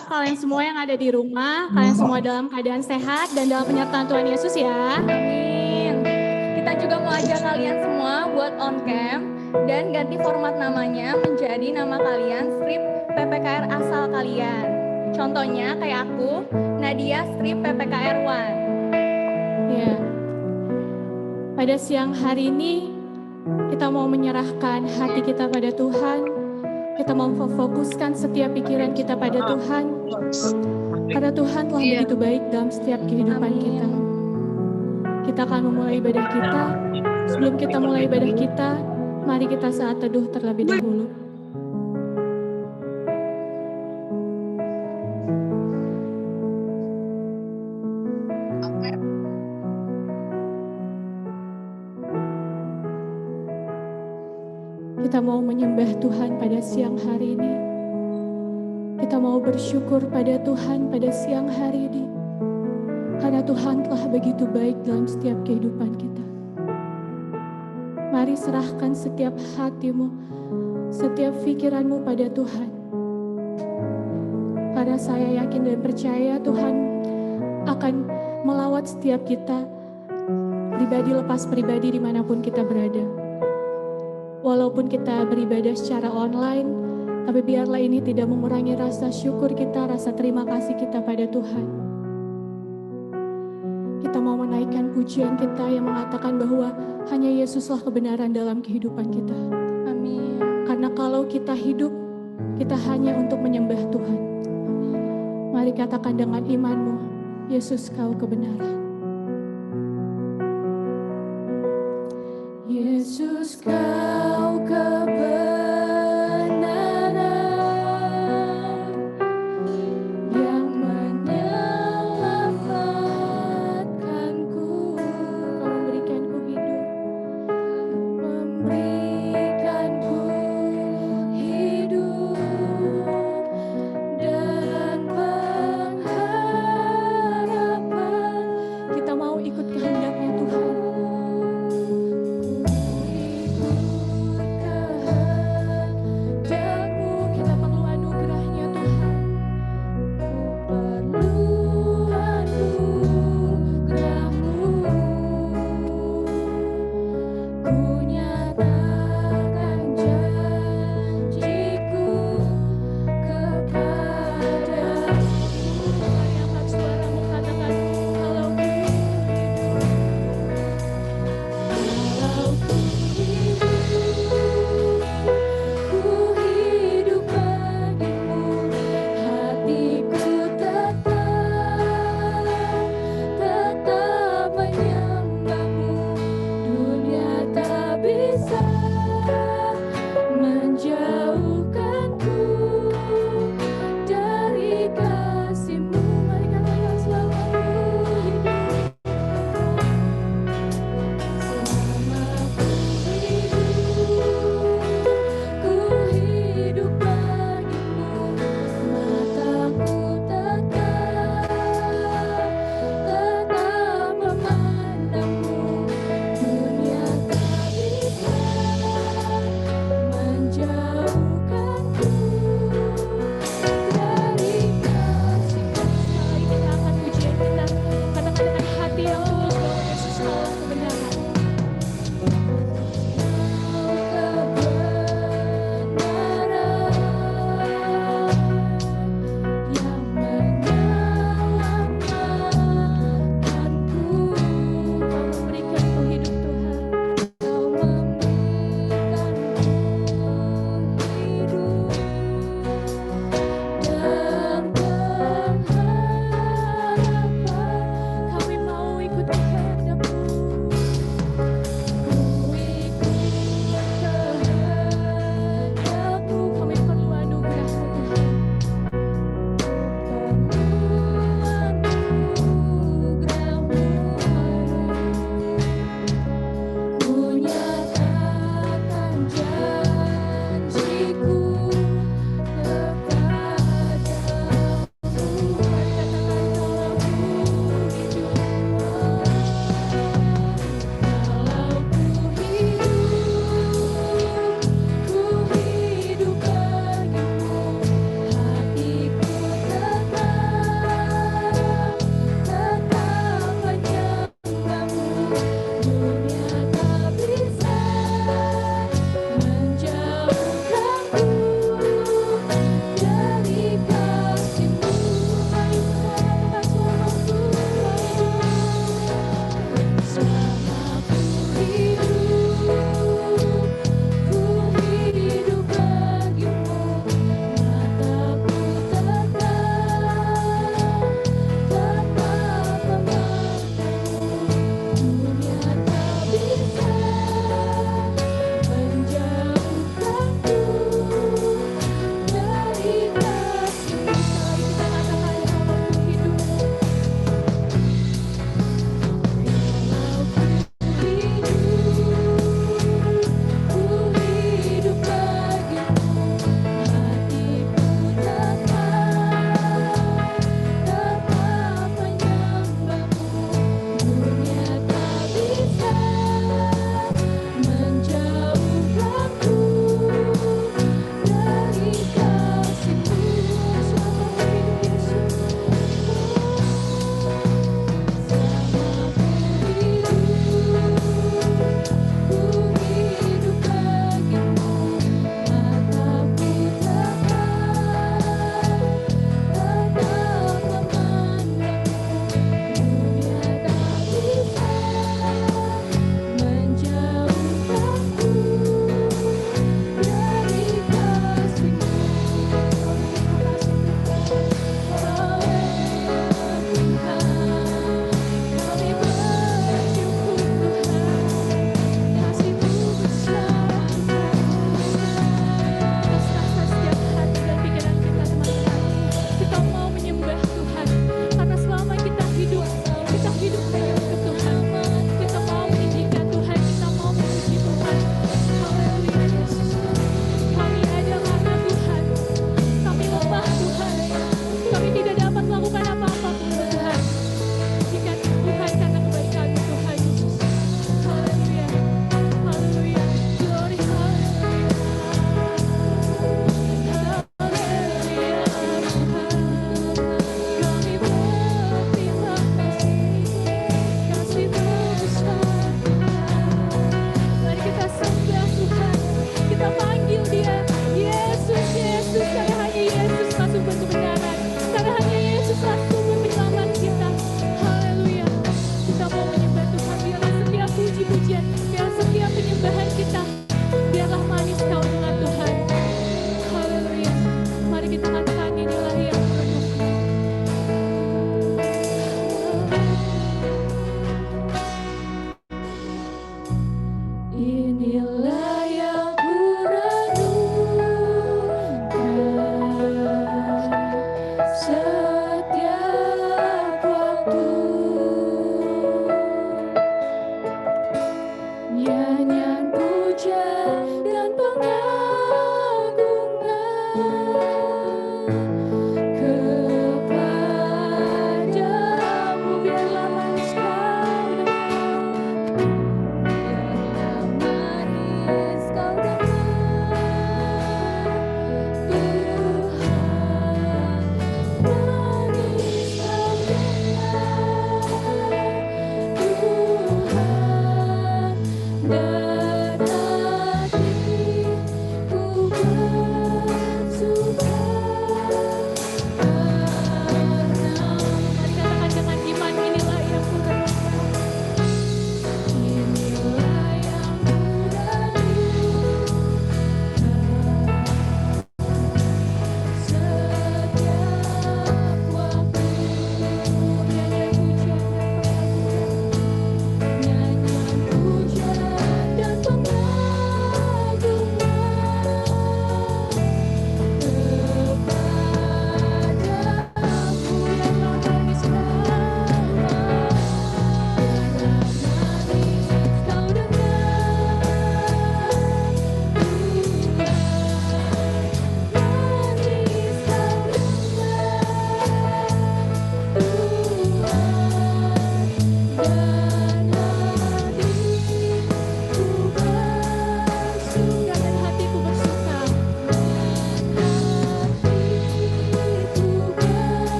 berharap kalian semua yang ada di rumah, kalian semua dalam keadaan sehat dan dalam penyertaan Tuhan Yesus ya. Amin. Kita juga mau ajak kalian semua buat on cam dan ganti format namanya menjadi nama kalian strip PPKR asal kalian. Contohnya kayak aku, Nadia strip PPKR 1. Ya. Pada siang hari ini kita mau menyerahkan hati kita pada Tuhan. Kita mau fokuskan setiap pikiran kita pada Tuhan. Karena Tuhan telah begitu baik dalam setiap kehidupan kita. Kita akan memulai ibadah kita. Sebelum kita mulai ibadah kita, mari kita saat teduh terlebih dahulu. Kita mau menyembah Tuhan pada siang hari ini. Kita mau bersyukur pada Tuhan pada siang hari ini. Karena Tuhan telah begitu baik dalam setiap kehidupan kita. Mari serahkan setiap hatimu, setiap pikiranmu pada Tuhan. Karena saya yakin dan percaya Tuhan akan melawat setiap kita, pribadi lepas pribadi dimanapun kita berada. Walaupun kita beribadah secara online, tapi biarlah ini tidak mengurangi rasa syukur kita, rasa terima kasih kita pada Tuhan. Kita mau menaikkan pujian kita yang mengatakan bahwa hanya Yesuslah kebenaran dalam kehidupan kita. Amin. Karena kalau kita hidup, kita hanya untuk menyembah Tuhan. Mari katakan dengan imanmu, Yesus kau kebenaran. Yesus kau kebenaran yang menyelamatkanku. Kau memberikanku hidup, dan pengharapan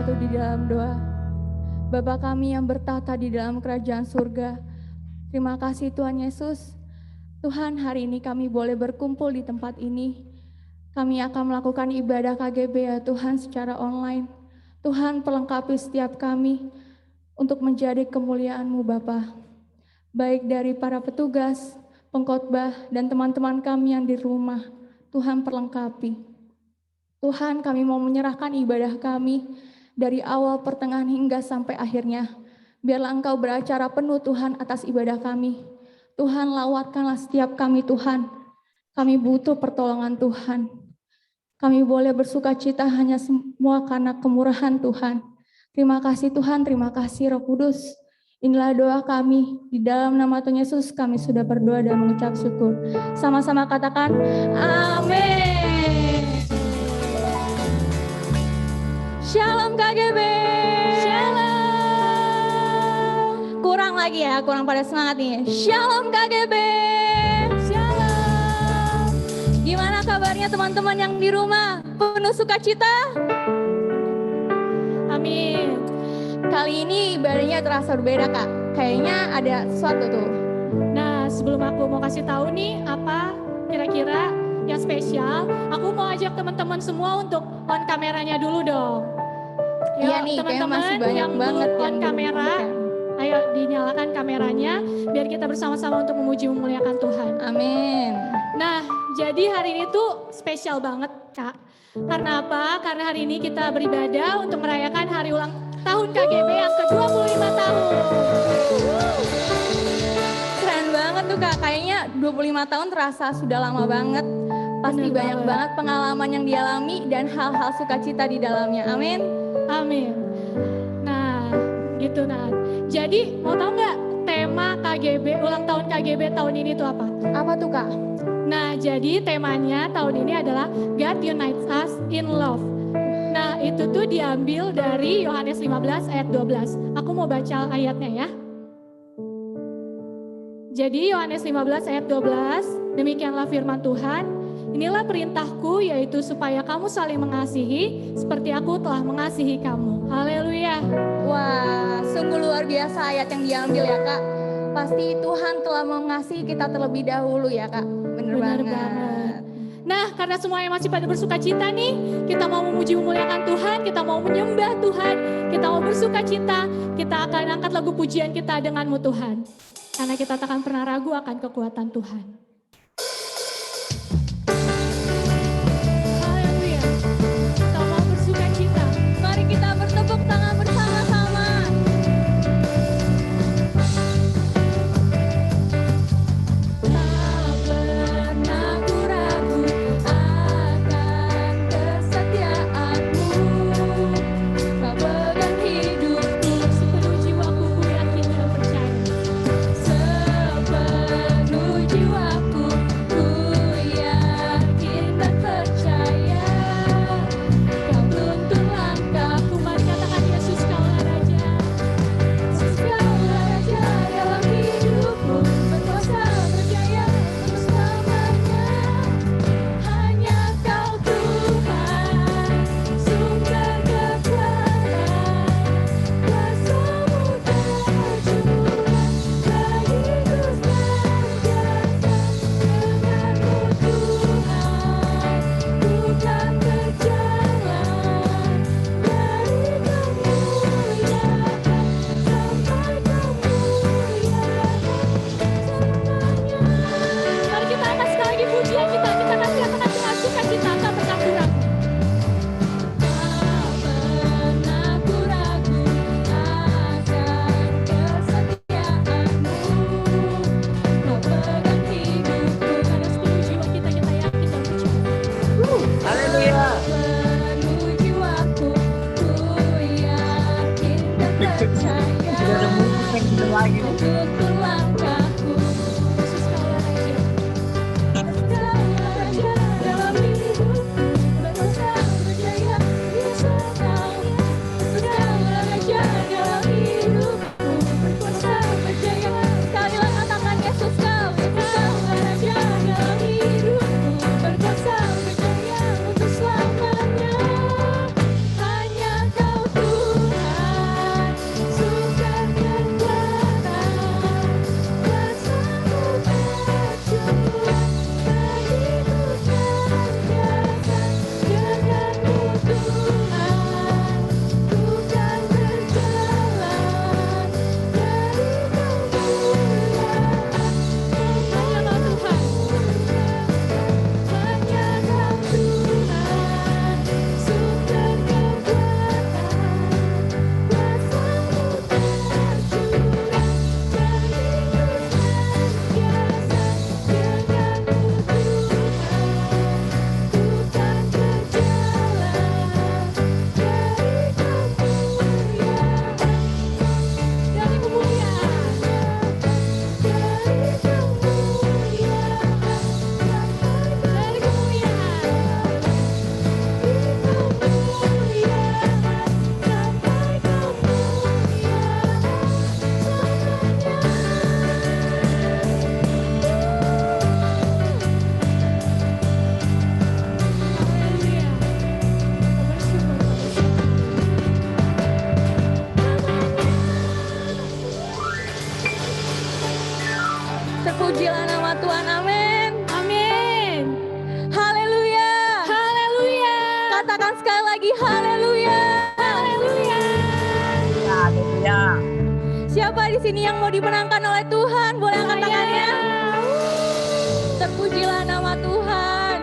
bersatu di dalam doa. Bapa kami yang bertata di dalam kerajaan surga, terima kasih Tuhan Yesus. Tuhan, hari ini kami boleh berkumpul di tempat ini. Kami akan melakukan ibadah KGB ya Tuhan secara online. Tuhan, perlengkapi setiap kami untuk menjadi kemuliaan-Mu Bapa. Baik dari para petugas, pengkhotbah, dan teman-teman kami yang di rumah. Tuhan, perlengkapi. Tuhan, kami mau menyerahkan ibadah kami dari awal, pertengahan, hingga sampai akhirnya. Biarlah Engkau beracara penuh Tuhan atas ibadah kami. Tuhan, lawatkanlah setiap kami Tuhan. Kami butuh pertolongan Tuhan. Kami boleh bersuka cita hanya semua karena kemurahan Tuhan. Terima kasih Tuhan, terima kasih Roh Kudus. Inilah doa kami, di dalam nama Tuhan Yesus kami sudah berdoa dan mengucap syukur. Sama-sama katakan, amin. Shalom KGB. Shalom. Kurang lagi ya, kurang pada semangat nih. Shalom KGB. Shalom. Gimana kabarnya teman-teman yang di rumah? Penuh sukacita? Amin. Kali ini ibadahnya terasa berbeda Kak. Kayaknya ada sesuatu tuh. Nah, sebelum aku mau kasih tahu nih apa kira-kira yang spesial, aku mau ajak teman-teman semua untuk on kameranya dulu dong. Iya nih, teman-teman masih banyak yang banget belum on yang kamera, ayo dinyalakan kameranya biar kita bersama-sama untuk memuji memuliakan Tuhan. Amin. Nah, jadi hari ini tuh spesial banget Kak. Karena apa? Karena hari ini kita beribadah untuk merayakan hari ulang tahun KGB yang ke-25 tahun. Keren banget tuh Kak, kayaknya 25 tahun terasa sudah lama banget. Pasti Bener banyak banget pengalaman yang dialami dan hal-hal sukacita di dalamnya. Amin. Amin. Nah, gitu Nat. Jadi mau tahu nggak tema KGB, ulang tahun KGB tahun ini tuh apa? Apa tuh Kak? Nah, jadi temanya tahun ini adalah God Unites Us in Love. Nah, itu tuh diambil dari Yohanes 15 ayat 12. Aku mau baca ayatnya ya. Jadi Yohanes 15 ayat 12, demikianlah firman Tuhan. Inilah perintahku, yaitu supaya kamu saling mengasihi seperti aku telah mengasihi kamu. Haleluya. Wah, sungguh luar biasa ayat yang diambil ya Kak. Pasti Tuhan telah mengasihi kita terlebih dahulu ya Kak. Bener banget. Nah, karena semuanya masih pada bersuka cita nih, kita mau memuji memuliakan Tuhan, kita mau menyembah Tuhan, kita mau bersuka cita, kita akan angkat lagu pujian kita denganmu Tuhan. Karena kita tak akan pernah ragu akan kekuatan Tuhan. Haleluya. Kita mau bersuka cita. Mari kita bertepuk tangan bersama-sama. Tak pernah ku ragu akan kesetiaanmu. Kau pegang hidupku sepenuh jiwaku, ku yakin dan percaya. Sepenuh jiwaku sekali lagi, haleluya. Haleluya. Haleluya. Siapa di sini yang mau dimenangkan oleh Tuhan? Boleh angkat tangannya. Terpujilah nama Tuhan.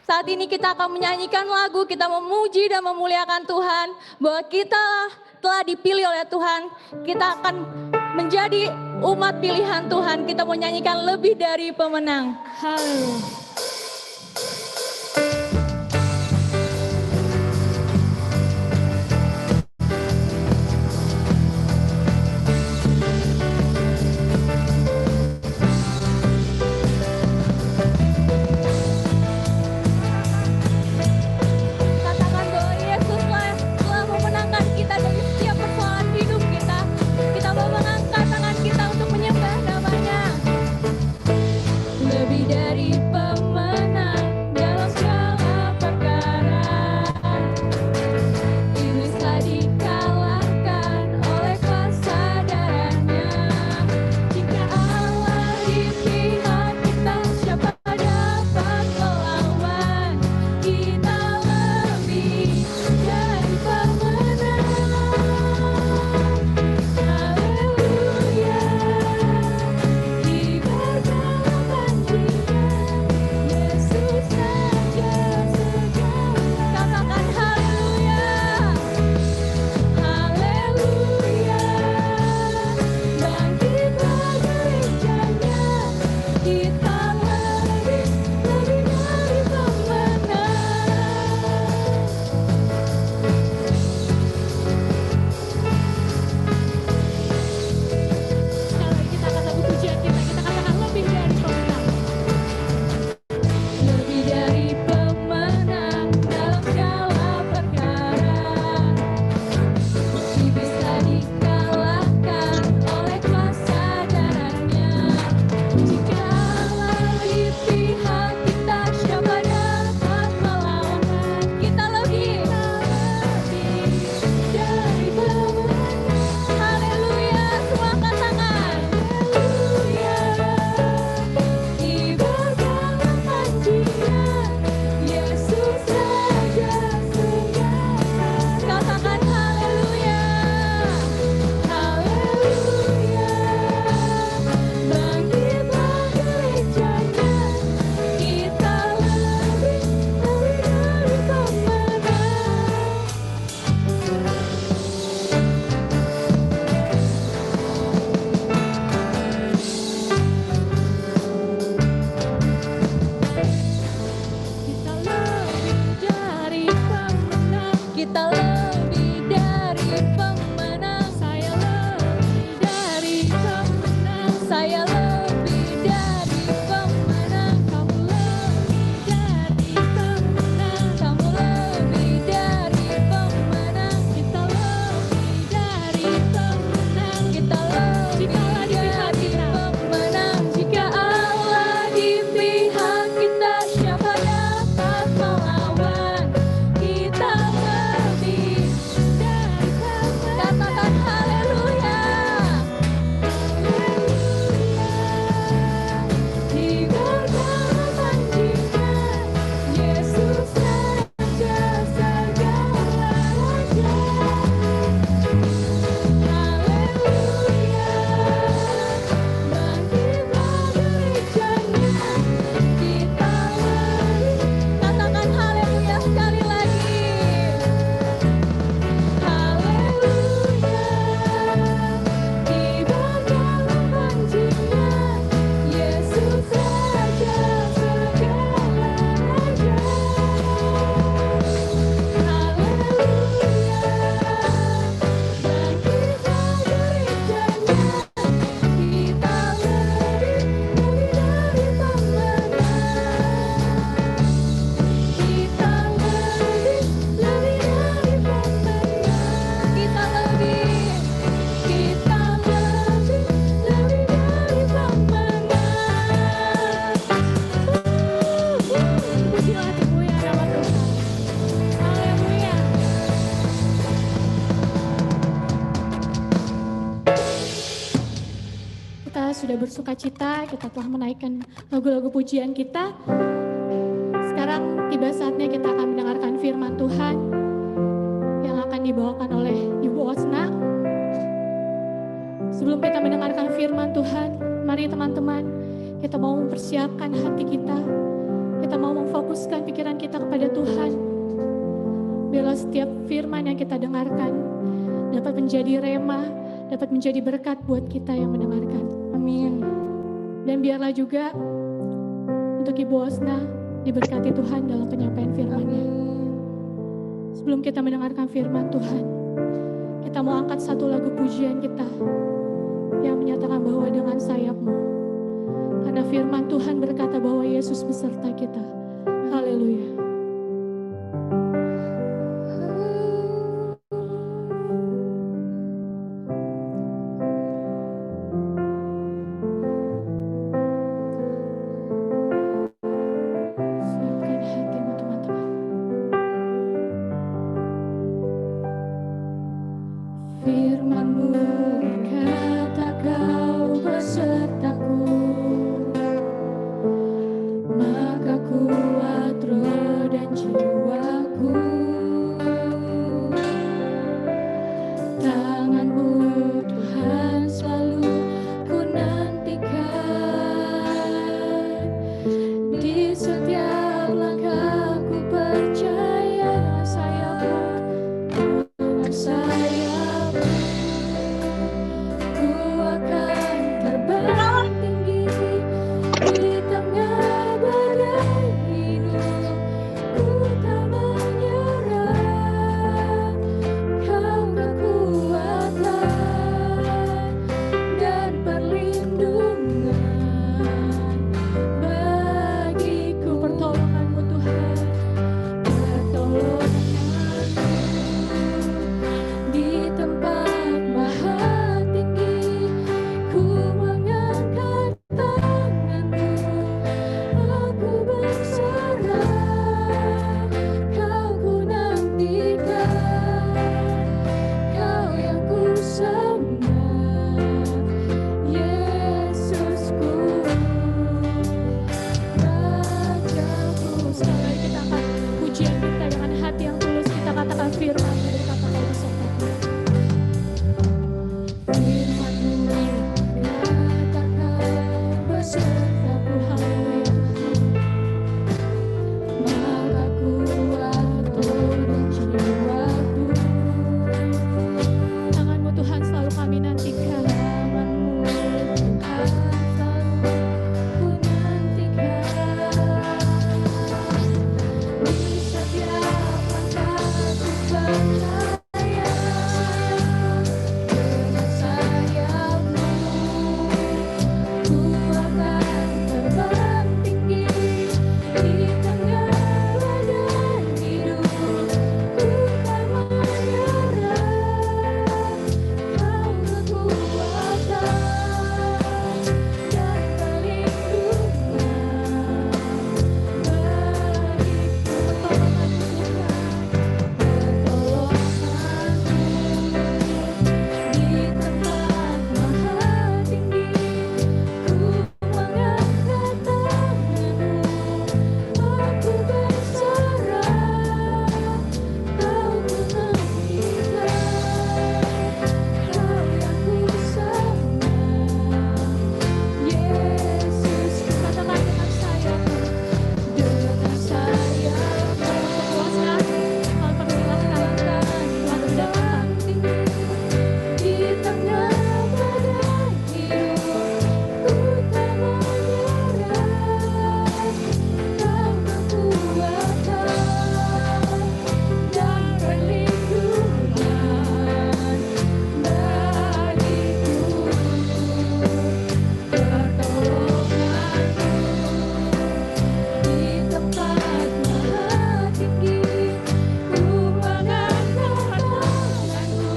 Saat ini kita akan menyanyikan lagu, kita memuji dan memuliakan Tuhan. Bahwa kita telah dipilih oleh Tuhan. Kita akan menjadi umat pilihan Tuhan. Kita mau nyanyikan lebih dari pemenang. Haleluya. Katakan bahwa Yesus telah memenangkan kita dari setiap persoalan hidup kita. Kita mau mengangkat tangan kita untuk menyembah namanya. Lebih dari pemenang dalam segala perkara, iblis telah dikalahkan oleh kuasa darahnya. Jika Allah di pihak kita, siapa dapat melawan? Kita lebih dari pemenang. Haleluya. Diberkatikan jiwa Yesus saja segala. Katakan haleluya. Haleluya. Bangkitlah gerejanya. Kita lebih dari pemenang. Sekali kita kata pujian kita katakan lebih dari pemenang. Lebih dari pemenang dalam segala perkara. Iblis telah dikalahkan oleh kuasa darahnya. Jika Allah di pihak kita, siapa dapat melawan? Kita lebih dari pemenang. Haleluya, semua angkat tangan. Haleluya. Diberkatikan jiwa Yesus saja segala. Katakan haleluya. Haleluya. Bangkitlah gerejanya. Kita lebih dari pemenang. Kita lebih dari pemenang. Saya lebih dari pemenang. Saya lebih dari pemenang. Kamu lebih dari pemenang. Kamu lebih dari pemenang. Kita lebih dari pemenang. Kita lebih dari pemenang. Jika Allah di pihak kita, siapa dapat melawan? Kita lebih dari pemenang. Katakan haleluya. Diberkatikan jiwa Yesus saja segala raja. Haleluya. Bangkitlah gerejanya. Kita lebih. Katakan haleluya sekali lagi. Haleluya. Diberkatikan jiwa Yesus saja segala raja. Haleluya. Bangkitlah gerejanya. Kita lebih dari pemenang. Kita lebih dari pemenang. Kita lebih dari pemenang. Pujilah terpujilah nama Tuhan. Haleluya. Kita sudah bersuka cita, kita telah menaikkan lagu-lagu pujian kita. Sekarang tiba saatnya kita akan mendengarkan Kita mau mempersiapkan hati kita. Kita mau memfokuskan pikiran kita kepada Tuhan. Biarlah setiap firman yang kita dengarkan dapat menjadi rema, dapat menjadi berkat buat kita yang mendengarkan. Amin. Dan biarlah juga untuk Ibu Osna diberkati Tuhan dalam penyampaian firman-Nya. Sebelum kita mendengarkan firman Tuhan, kita mau angkat satu lagu pujian kita yang menyatakan bahwa dengan sayap-Mu. Karena firman Tuhan berkata bahwa Yesus beserta kita. Haleluya. Siapkan hatimu teman-teman. Firman-Mu berkata Kau besertaku, maka kuat roh dan jiwaku. Tangan-Mu Tuhan selalu ku nantikan. Di setiap langkahku percaya sayap-Mu, dengan sayap-Mu ku akan terbang tinggi di tengah badai hidup. Ku tak menyerah, Kau kekuatan dan perlindungan bagiku. Pertolongan-Mu Tuhan, pertolongan-Mu di tempat maha tinggi. Ku mengangkat tangan-Mu, aku berserah. Kau ku nantikan, Kau yang ku sembah, Yesusku, Rajaku. Sekali lagi kita angkat pujian kita dengan hati yang tulus. Kita katakan firman dari kata Kau besertaku. Firman-Mu katakan besertaku, haleluya. Maka kuat roh dan jiwaku. Tangan-Mu Tuhan selalu kami nantikan. Tangan-Mu Tuhan selalu ku nantikan. Di setiap langkahku percaya, dengan sayap-Mu ku akan terbang tinggi di tengah badai hidup. Ku tak menyerah, Kau kekuatan dan perlindungan bagiku. Pertolongan-Mu di tempat maha tinggi. Ku mengangkat tangan-Mu, aku berserah. Kau ku nantikan, Kau yang ku sembah, Yesus. Katakan dengan sayap-Mu, dengan sayap-Mu. Kuasa, Kau persilahkan Tuhan datang tinggi di tengah badai hidup. Ku tak menyerah, Kau kekuatan dan perlindungan bagiku. Pertolongan-Mu di tempat maha tinggi. Ku mengangkat tangan-Mu,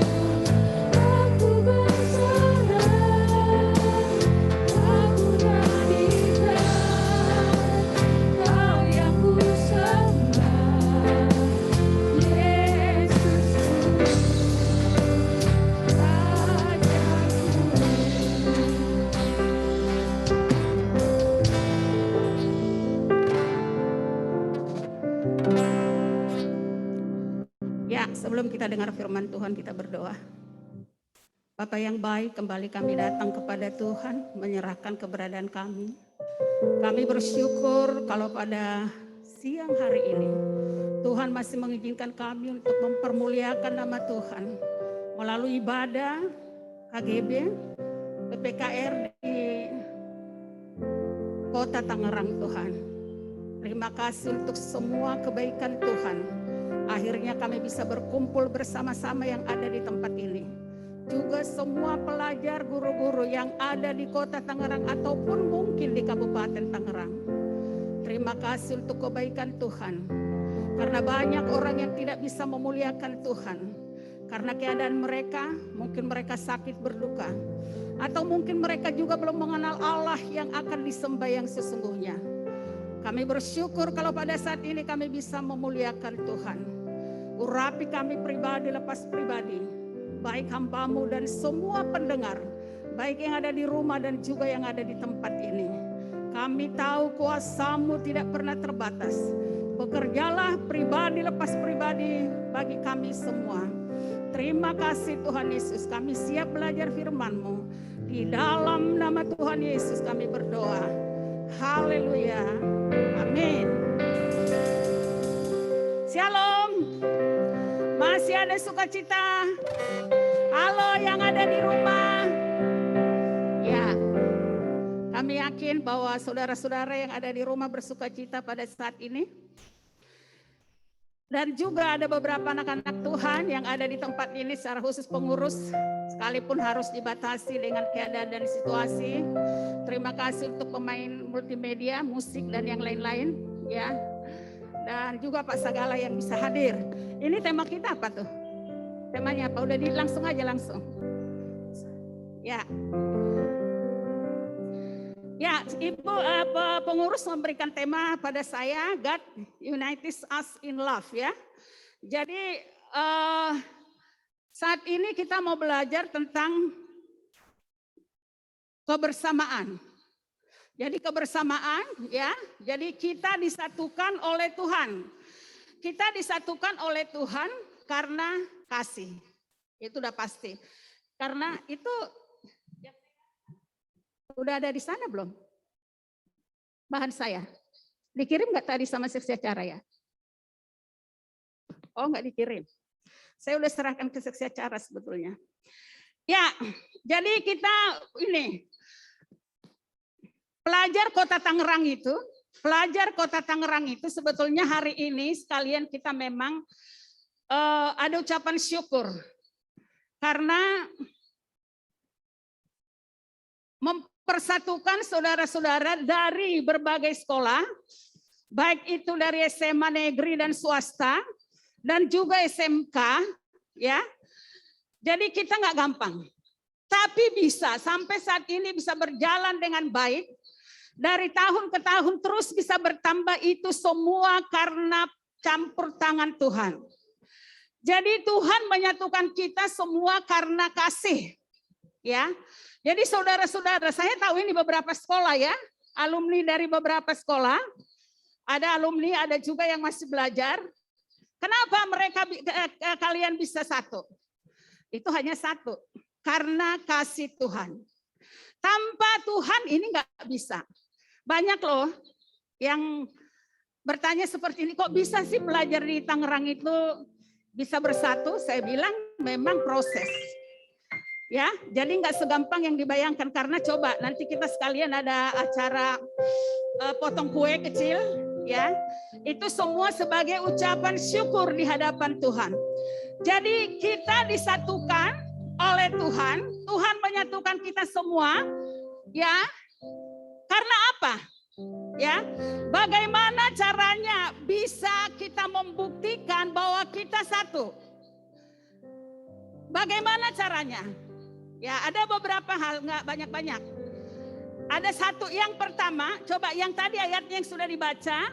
aku berserah. Aku nantikan, Kau yang ku sembah, Yesusku, Ya, sebelum kita dengar firman Tuhan, kita berdoa. Bapa yang baik, kembali kami datang kepada Tuhan, menyerahkan keberadaan kami. Kami bersyukur kalau pada siang hari ini Tuhan masih mengizinkan kami untuk mempermuliakan nama Tuhan melalui ibadah KGB PPKR di Kota Tangerang Tuhan. Terima kasih untuk semua kebaikan Tuhan. Akhirnya kami bisa berkumpul bersama-sama yang ada di tempat ini. Juga semua pelajar guru-guru yang ada di Kota Tangerang ataupun mungkin di Kabupaten Tangerang. Terima kasih untuk kebaikan Tuhan. Karena banyak orang yang tidak bisa memuliakan Tuhan. Karena keadaan mereka, mungkin mereka sakit berduka. Atau mungkin mereka juga belum mengenal Allah yang akan disembah yang sesungguhnya. Kami bersyukur kalau pada saat ini kami bisa memuliakan Tuhan. Urapi kami pribadi lepas pribadi, baik hamba-Mu dan semua pendengar, baik yang ada di rumah dan juga yang ada di tempat ini. Kami tahu kuasa-Mu tidak pernah terbatas. Bekerjalah pribadi lepas pribadi bagi kami semua. Terima kasih Tuhan Yesus, kami siap belajar firman-Mu. Di dalam nama Tuhan Yesus kami berdoa. Haleluya. Amin. Shalom. Masih ada sukacita. Halo yang ada di rumah. Ya. Kami yakin bahwa saudara-saudara yang ada di rumah bersukacita pada saat ini. Dan juga ada beberapa anak-anak Tuhan yang ada di tempat ini secara khusus pengurus, sekalipun harus dibatasi dengan keadaan dan situasi. Terima kasih untuk pemain multimedia, musik dan yang lain-lain, ya. Dan juga Pak Sagala yang bisa hadir. Ini tema kita apa tuh? Temanya apa? Udah langsung aja langsung. Ya. Ya, Ibu pengurus memberikan tema pada saya, God unites us in love, ya. Jadi saat ini kita mau belajar tentang kebersamaan. Jadi kebersamaan, ya. Jadi kita disatukan oleh Tuhan. Kita disatukan oleh Tuhan karena kasih. Itu udah pasti. Karena itu udah ada di sana belum? Bahan saya. Dikirim nggak tadi sama seksi acara ya? Oh nggak dikirim. Saya udah serahkan ke seksi acara sebetulnya. Ya, jadi kita ini pelajar Kota Tangerang itu sebetulnya hari ini sekalian kita memang ada ucapan syukur karena mempersatukan saudara-saudara dari berbagai sekolah, baik itu dari SMA negeri dan swasta, dan juga SMK, ya. Jadi kita nggak gampang, tapi bisa sampai saat ini bisa berjalan dengan baik. Dari tahun ke tahun terus bisa bertambah, itu semua karena campur tangan Tuhan. Jadi Tuhan menyatukan kita semua karena kasih, ya. Jadi saudara-saudara, saya tahu ini beberapa sekolah ya, alumni dari beberapa sekolah. Ada alumni, ada juga yang masih belajar. Kenapa kalian bisa satu? Itu hanya satu, karena kasih Tuhan. Tanpa Tuhan ini nggak bisa. Banyak loh yang bertanya seperti ini, kok bisa sih pelajar di Tangerang itu bisa bersatu? Saya bilang memang proses. Ya, jadi nggak segampang yang dibayangkan, karena coba nanti kita sekalian ada acara potong kue kecil, ya. Itu semua sebagai ucapan syukur di hadapan Tuhan. Jadi kita disatukan oleh Tuhan, Tuhan menyatukan kita semua, ya. Karena apa? Ya, bagaimana caranya bisa kita membuktikan bahwa kita satu? Bagaimana caranya? Ya, ada beberapa hal, nggak banyak-banyak. Ada satu, yang pertama, coba yang tadi ayatnya yang sudah dibaca,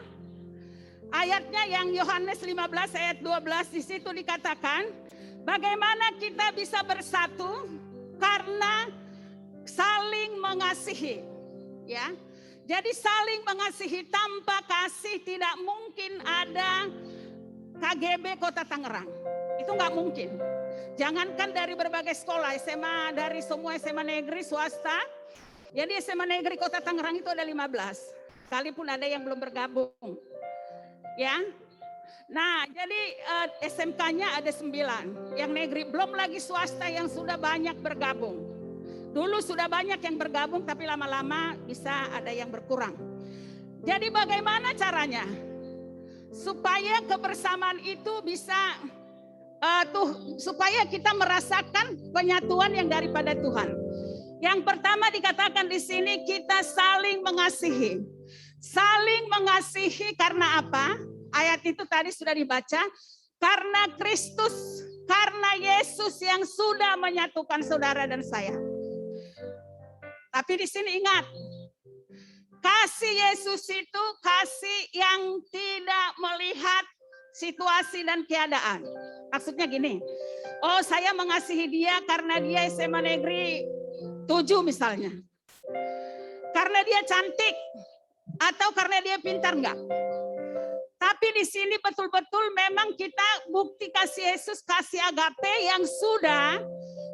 ayatnya yang Yohanes 15 ayat 12, di situ dikatakan, bagaimana kita bisa bersatu karena saling mengasihi, ya. Jadi saling mengasihi, tanpa kasih tidak mungkin ada KGB Kota Tangerang. Itu nggak mungkin. Jangankan dari berbagai sekolah, SMA, dari semua SMA negeri, swasta, Jadi SMA Negeri Kota Tangerang itu ada 15. Sekalipun ada yang belum bergabung. Ya. Nah, jadi SMK-nya ada 9. Yang negeri, belum lagi swasta yang sudah banyak bergabung. Dulu sudah banyak yang bergabung, tapi lama-lama bisa ada yang berkurang. Jadi bagaimana caranya? Supaya kebersamaan itu bisa supaya kita merasakan penyatuan yang daripada Tuhan. Yang pertama dikatakan di sini kita saling mengasihi. Saling mengasihi karena apa? Ayat itu tadi sudah dibaca. Karena Kristus, karena Yesus yang sudah menyatukan saudara dan saya. Tapi di sini ingat, kasih Yesus itu kasih yang tidak melihat situasi dan keadaan. Maksudnya gini, oh saya mengasihi dia karena dia SMA Negeri 7 misalnya. Karena dia cantik atau karena dia pintar enggak. Tapi di sini betul-betul memang kita bukti kasih Yesus, kasih agape yang sudah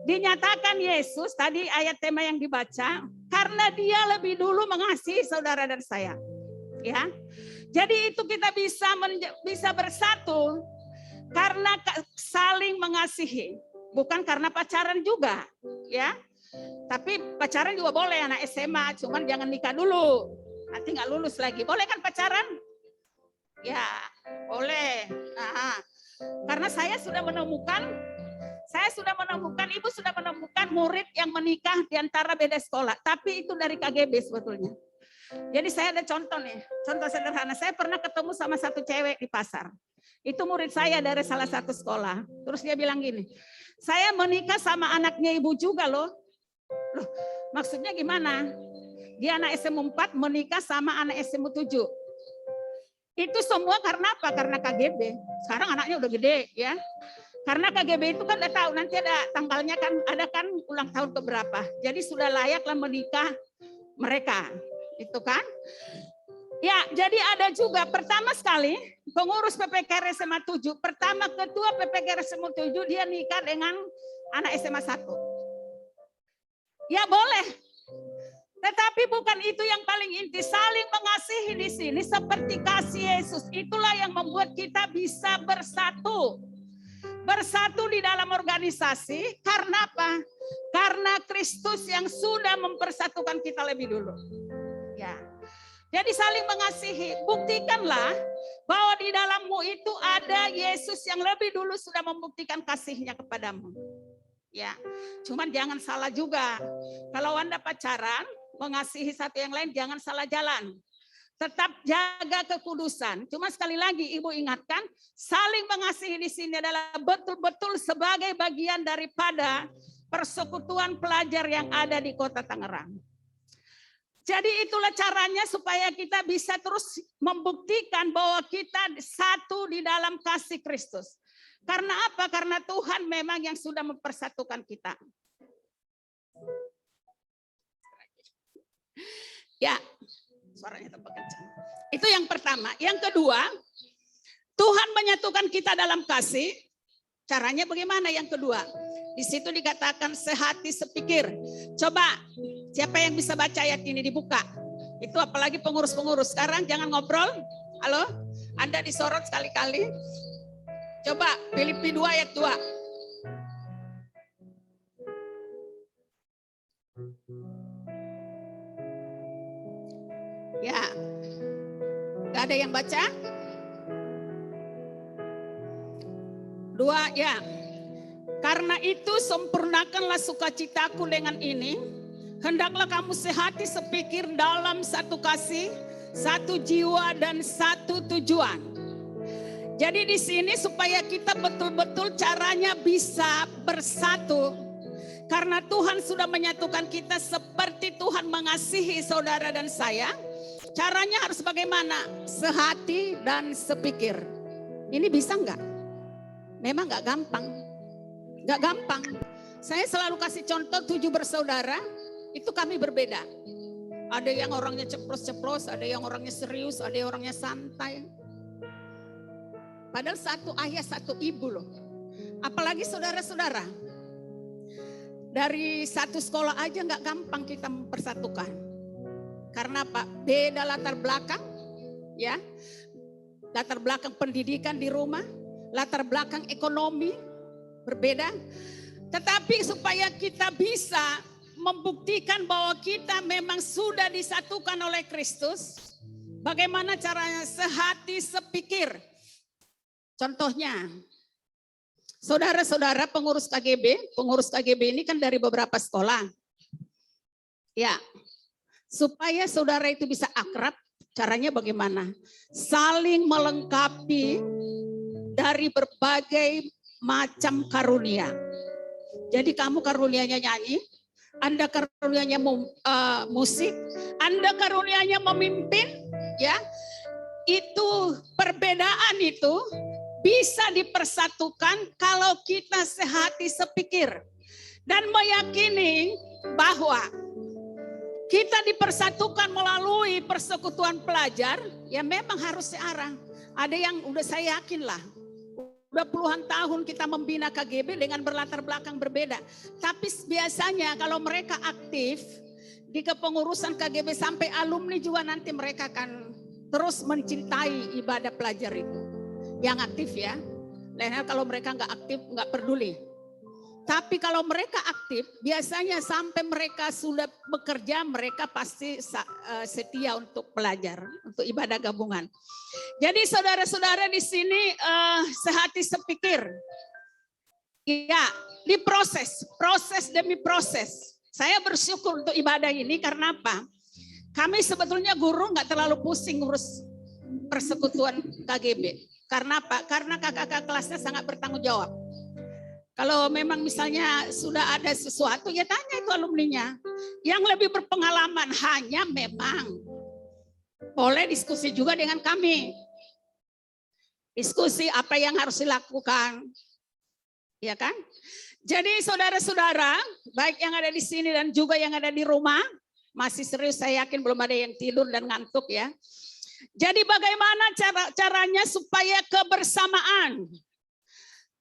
dinyatakan Yesus, tadi ayat tema yang dibaca, karena dia lebih dulu mengasihi saudara dan saya. Ya. Jadi itu kita bisa bersatu karena saling mengasihi, bukan karena pacaran juga, ya. Tapi pacaran juga boleh anak SMA, cuman jangan nikah dulu. Nanti nggak lulus lagi. Boleh kan pacaran? Ya, boleh. Nah, karena saya sudah menemukan, ibu sudah menemukan murid yang menikah di antara beda sekolah. Tapi itu dari KGB sebetulnya. Jadi saya ada contoh nih, contoh sederhana. Saya pernah ketemu sama satu cewek di pasar. Itu murid saya dari salah satu sekolah. Terus dia bilang gini, saya menikah sama anaknya ibu juga loh. Loh, maksudnya gimana? Dia anak SMU 4 menikah sama anak SMU 7. Itu semua karena apa? Karena KGB. Sekarang anaknya udah gede ya. Karena KGB itu kan udah tahu nanti ada tanggalnya kan, ada kan ulang tahun keberapa. Jadi sudah layaklah menikah mereka. Itu kan? Ya, jadi ada juga pertama sekali pengurus PPKR SMA 7. Pertama ketua PPKR SMA 7 dia nikah dengan anak SMA 1. Ya boleh. Tetapi bukan itu yang paling inti. Saling mengasihi di sini seperti kasih Yesus. Itulah yang membuat kita bisa bersatu. Bersatu di dalam organisasi. Karena apa? Karena Kristus yang sudah mempersatukan kita lebih dulu. Ya. Jadi saling mengasihi. Buktikanlah bahwa di dalammu itu ada Yesus yang lebih dulu sudah membuktikan kasihnya kepadamu. Ya, cuman jangan salah juga. Kalau Anda pacaran, mengasihi satu yang lain, jangan salah jalan. Tetap jaga kekudusan. Cuma sekali lagi Ibu ingatkan, saling mengasihi di sini adalah betul-betul sebagai bagian daripada persekutuan pelajar yang ada di Kota Tangerang. Jadi itulah caranya supaya kita bisa terus membuktikan bahwa kita satu di dalam kasih Kristus. Karena apa? Karena Tuhan memang yang sudah mempersatukan kita. Ya, suaranya tambah kencang. Itu yang pertama. Yang kedua, Tuhan menyatukan kita dalam kasih. Caranya bagaimana yang kedua? Di situ dikatakan sehati sepikir. Coba, siapa yang bisa baca ayat ini dibuka? Itu apalagi pengurus-pengurus. Sekarang jangan ngobrol. Halo? Anda disorot sekali-kali. Coba Filipi 2 ayat 2. Ya. Gak ada yang baca? 2 ya. Karena itu sempurnakanlah sukacitaku dengan ini. Hendaklah kamu sehati sepikir dalam satu kasih, satu jiwa dan satu tujuan. Jadi di sini supaya kita betul-betul caranya bisa bersatu. Karena Tuhan sudah menyatukan kita seperti Tuhan mengasihi saudara dan saya. Caranya harus bagaimana? Sehati dan sepikir. Ini bisa enggak? Memang enggak gampang. Enggak gampang. Saya selalu kasih contoh 7 bersaudara. Itu kami berbeda. Ada yang orangnya ceplos-ceplos, ada yang orangnya serius, ada yang orangnya santai. Padahal satu ayah, satu ibu loh. Apalagi saudara-saudara. Dari satu sekolah aja nggak gampang kita mempersatukan. Karena apa? Beda latar belakang, ya, latar belakang pendidikan di rumah, latar belakang ekonomi berbeda. Tetapi supaya kita bisa membuktikan bahwa kita memang sudah disatukan oleh Kristus, bagaimana caranya? Sehati sepikir. Contohnya, saudara-saudara pengurus KGB ini kan dari beberapa sekolah. Ya, supaya saudara itu bisa akrab, caranya bagaimana? Saling melengkapi dari berbagai macam karunia. Jadi kamu karunianya nyanyi, Anda karunianya musik, Anda karunianya memimpin, ya. Itu perbedaan itu bisa dipersatukan kalau kita sehati sepikir dan meyakini bahwa kita dipersatukan melalui persekutuan pelajar, ya memang harus searah. Ada yang udah saya yakin lah, udah puluhan tahun kita membina KGB dengan berlatar belakang berbeda. Tapi biasanya kalau mereka aktif di kepengurusan KGB sampai alumni juga nanti mereka akan terus mencintai ibadah pelajar itu. Yang aktif ya, lain hal kalau mereka nggak aktif nggak peduli. Tapi kalau mereka aktif, biasanya sampai mereka sudah bekerja, mereka pasti setia untuk pelajar, untuk ibadah gabungan. Jadi saudara-saudara di sini sehati sepikir, ya, diproses, proses demi proses. Saya bersyukur untuk ibadah ini karena apa? Kami sebetulnya guru nggak terlalu pusing ngurus persekutuan KGB. Karena apa? Karena kakak-kakak kelasnya sangat bertanggung jawab. Kalau memang misalnya sudah ada sesuatu, ya tanya itu alumninya. Yang lebih berpengalaman hanya memang boleh diskusi juga dengan kami. Diskusi apa yang harus dilakukan. Ya kan? Jadi saudara-saudara, baik yang ada di sini dan juga yang ada di rumah, masih serius saya yakin belum ada yang tidur dan ngantuk ya. Jadi bagaimana caranya supaya kebersamaan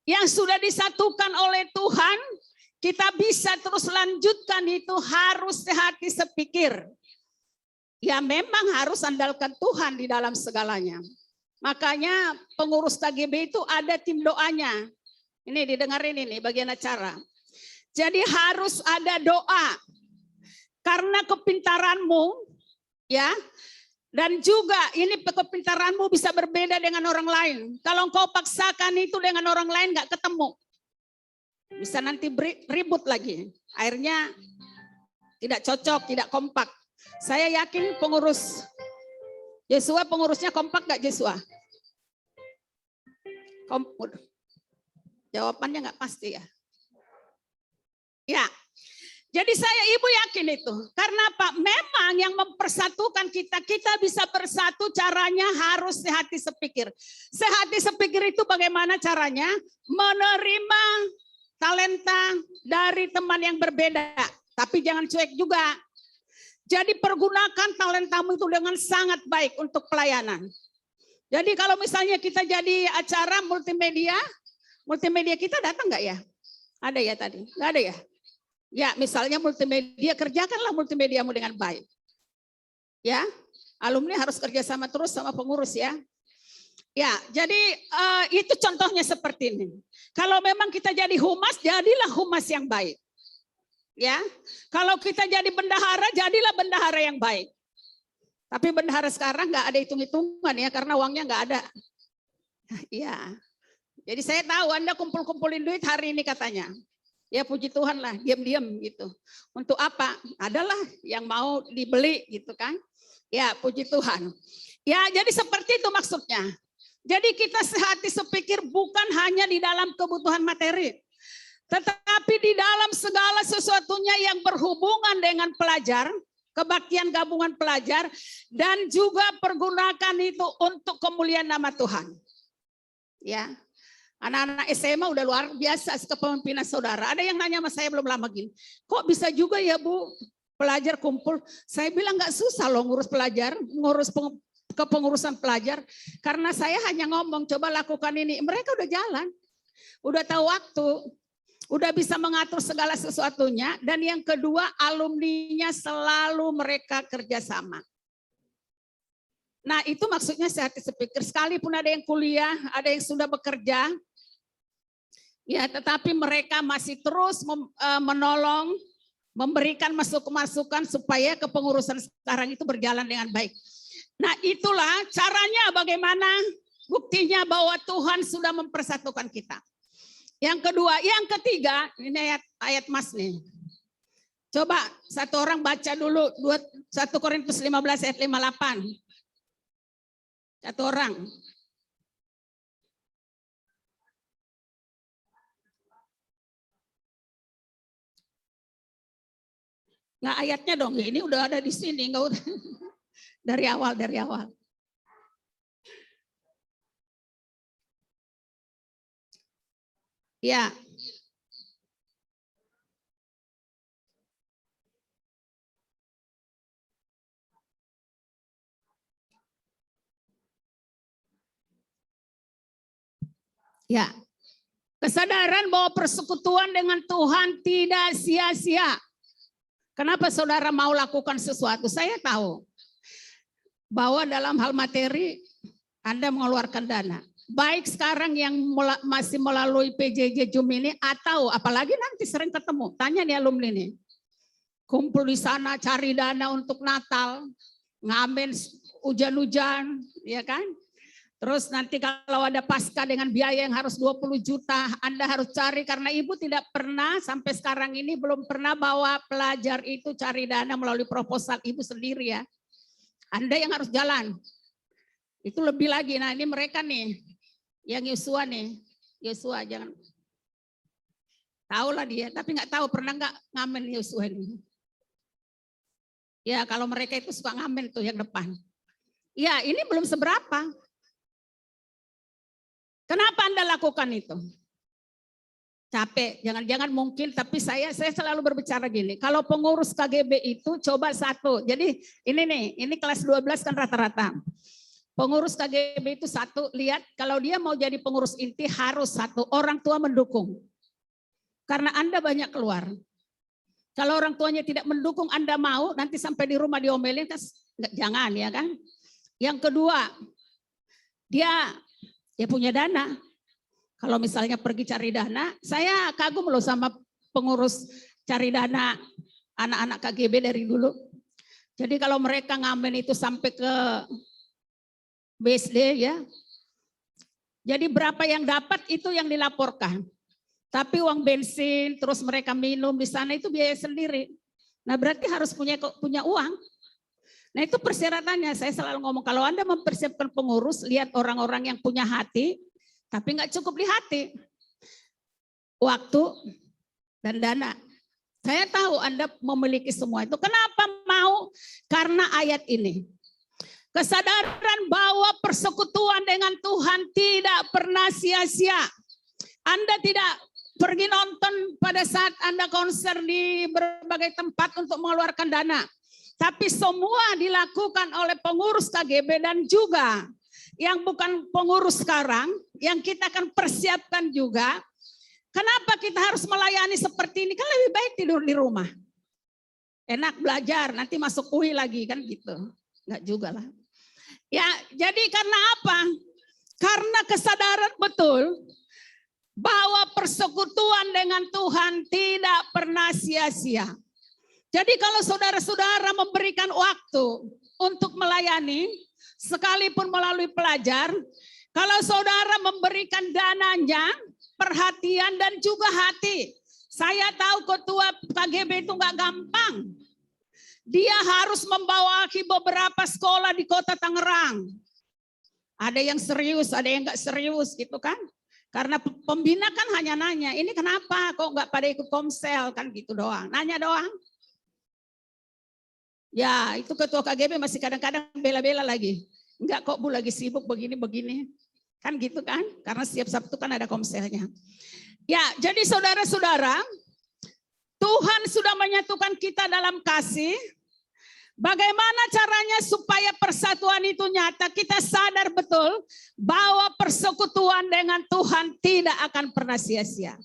yang sudah disatukan oleh Tuhan, kita bisa terus lanjutkan itu harus sehati sepikir. Ya memang harus andalkan Tuhan di dalam segalanya. Makanya pengurus KGB itu ada tim doanya. Ini didengarin ini bagian acara. Jadi harus ada doa. Karena kepintaranmu, ya, dan juga ini kepintaranmu bisa berbeda dengan orang lain. Kalau engkau paksakan itu dengan orang lain nggak ketemu. Bisa nanti ribut lagi. Akhirnya tidak cocok, tidak kompak. Saya yakin pengurus Yesua, pengurusnya kompak nggak Yesua? Jawabannya nggak pasti ya. Ya. Jadi saya ibu yakin itu. Karena apa? Memang yang mempersatukan kita bisa bersatu caranya harus sehati sepikir. Sehati sepikir itu bagaimana caranya? Menerima talenta dari teman yang berbeda. Tapi jangan cuek juga. Jadi pergunakan talentamu itu dengan sangat baik untuk pelayanan. Jadi kalau misalnya kita jadi acara multimedia kita datang nggak ya? Ada ya tadi? Nggak ada ya? Ya, misalnya multimedia, kerjakanlah multimediamu dengan baik. Ya, alumni harus kerjasama terus sama pengurus ya. Ya, jadi itu contohnya seperti ini. Kalau memang kita jadi humas, jadilah humas yang baik. Ya, kalau kita jadi bendahara, jadilah bendahara yang baik. Tapi bendahara sekarang nggak ada hitung-hitungan ya, karena uangnya nggak ada. Ya, jadi saya tahu Anda kumpul-kumpulin duit hari ini katanya. Ya puji Tuhan lah, diam-diam gitu. Untuk apa? Adalah yang mau dibeli gitu kan. Ya puji Tuhan. Ya jadi seperti itu maksudnya. Jadi kita sehati sepikir bukan hanya di dalam kebutuhan materi. Tetapi di dalam segala sesuatunya yang berhubungan dengan pelajar, kebaktian gabungan pelajar, dan juga pergunakan itu untuk kemuliaan nama Tuhan. Ya. Anak-anak SMA udah luar biasa kepemimpinan saudara. Ada yang nanya sama saya belum lama gini, kok bisa juga ya Bu pelajar kumpul? Saya bilang nggak susah loh ngurus pelajar, ngurus kepengurusan pelajar. Karena saya hanya ngomong coba lakukan ini, mereka udah jalan, udah tahu waktu. udah bisa mengatur segala sesuatunya. Dan yang kedua, alumninya selalu mereka kerjasama. Nah itu maksudnya saya speaker, sekalipun ada yang kuliah, ada yang sudah bekerja, ya tetapi mereka masih terus menolong, memberikan masukan supaya kepengurusan sekarang itu berjalan dengan baik. Nah itulah caranya bagaimana, buktinya bahwa Tuhan sudah mempersatukan kita. Yang kedua, yang ketiga, ini ayat Mas nih. Coba satu orang baca dulu 1 Korintus 15 ayat 58. Satu orang. Nggak ayatnya dong, ini udah ada di sini, nggak udah. Dari awal. Ya. Ya. Kesadaran bahwa persekutuan dengan Tuhan tidak sia-sia. Kenapa saudara mau lakukan sesuatu? Saya tahu bahwa dalam hal materi Anda mengeluarkan dana. Baik sekarang yang masih melalui PJJ Zoom ini atau apalagi nanti sering ketemu. Tanya nih alumni nih. Kumpul di sana cari dana untuk Natal, ngamen hujan-hujan, ya kan? Terus nanti kalau ada pasca dengan biaya yang harus 20 juta, Anda harus cari karena Ibu tidak pernah sampai sekarang ini belum pernah bawa pelajar itu cari dana melalui proposal Ibu sendiri ya. Anda yang harus jalan. Itu lebih lagi. Nah ini mereka nih, yang Yosua nih. Yosua jangan. Tahu lah dia, tapi nggak tahu pernah nggak ngamen Yosua ini. Ya kalau mereka itu suka ngamen tuh yang depan. Ya ini belum seberapa. Kenapa Anda lakukan itu? Capek, jangan-jangan mungkin, tapi saya selalu berbicara gini, kalau pengurus KGB itu coba satu, jadi ini nih, ini kelas 12 kan rata-rata. Pengurus KGB itu satu, lihat kalau dia mau jadi pengurus inti harus satu, orang tua mendukung. Karena Anda banyak keluar. Kalau orang tuanya tidak mendukung Anda mau, nanti sampai di rumah diomelin, jangan ya kan. Yang kedua, dia punya dana. Kalau misalnya pergi cari dana, saya kagum loh sama pengurus cari dana anak-anak KGB dari dulu. Jadi kalau mereka ngamen itu sampai ke BSD ya. Jadi berapa yang dapat itu yang dilaporkan. Tapi uang bensin, terus mereka minum di sana itu biaya sendiri. Nah berarti harus punya uang. Nah itu persyaratannya, saya selalu ngomong kalau Anda mempersiapkan pengurus, lihat orang-orang yang punya hati, tapi nggak cukup di hati. Waktu dan dana. Saya tahu Anda memiliki semua itu. Kenapa mau? Karena ayat ini. Kesadaran bahwa persekutuan dengan Tuhan tidak pernah sia-sia. Anda tidak pergi nonton pada saat Anda konser di berbagai tempat untuk mengeluarkan dana. Tapi semua dilakukan oleh pengurus KGB dan juga yang bukan pengurus sekarang, yang kita akan persiapkan juga. Kenapa kita harus melayani seperti ini? Kan lebih baik tidur di rumah. Enak belajar, nanti masuk UI lagi kan gitu. Enggak juga lah. Ya, jadi karena apa? Karena kesadaran betul bahwa persekutuan dengan Tuhan tidak pernah sia-sia. Jadi kalau saudara-saudara memberikan waktu untuk melayani, sekalipun melalui pelajar, kalau saudara memberikan dananya, perhatian dan juga hati. Saya tahu ketua KGB itu nggak gampang. Dia harus membawahi beberapa sekolah di kota Tangerang. Ada yang serius, ada yang nggak serius gitu kan. Karena pembina kan hanya nanya, ini kenapa kok nggak pada ikut komsel kan gitu doang. Nanya doang. Ya itu ketua KGB masih kadang-kadang bela-bela lagi. Enggak kok Bu lagi sibuk begini-begini. Kan gitu kan. Karena setiap Sabtu kan ada komselnya. Ya jadi saudara-saudara. Tuhan sudah menyatukan kita dalam kasih. Bagaimana caranya supaya persatuan itu nyata? Kita sadar betul bahwa persekutuan dengan Tuhan tidak akan pernah sia-sia.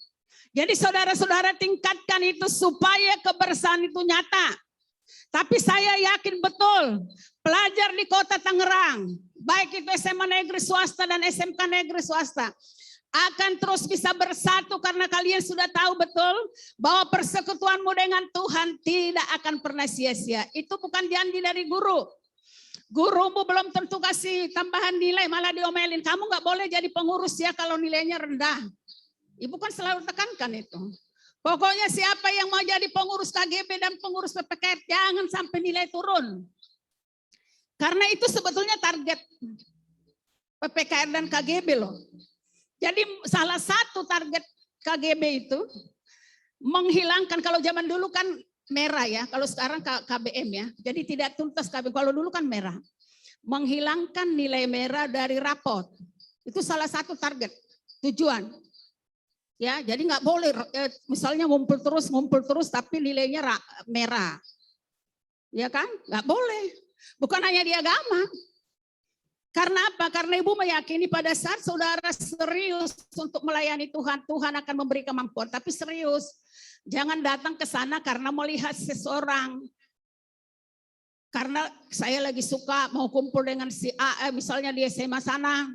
Jadi saudara-saudara tingkatkan itu supaya kebersamaan itu nyata. Tapi saya yakin betul pelajar di kota Tangerang, baik itu SMA negeri swasta dan SMK negeri swasta, akan terus bisa bersatu karena kalian sudah tahu betul bahwa persekutuanmu dengan Tuhan tidak akan pernah sia-sia. Itu bukan janji dari guru. Gurumu belum tentu kasih tambahan nilai, malah diomelin. Kamu nggak boleh jadi pengurus ya kalau nilainya rendah. Ibu kan selalu tekankan itu. Pokoknya siapa yang mau jadi pengurus KGB dan pengurus PPKR jangan sampai nilai turun. Karena itu sebetulnya target PPKR dan KGB loh. Jadi salah satu target KGB itu menghilangkan, kalau zaman dulu kan merah ya, kalau sekarang KBM ya. Jadi tidak tuntas KBM, kalau dulu kan merah. Menghilangkan nilai merah dari rapot. Itu salah satu target, tujuan. Ya, jadi nggak boleh misalnya ngumpul terus tapi nilainya merah. Ya kan? Nggak boleh. Bukan hanya di agama. Karena apa? Karena ibu meyakini pada saat saudara serius untuk melayani Tuhan, Tuhan akan memberi kemampuan. Tapi serius, jangan datang ke sana karena melihat seseorang. Karena saya lagi suka mau kumpul dengan si A, misalnya di SMA sana.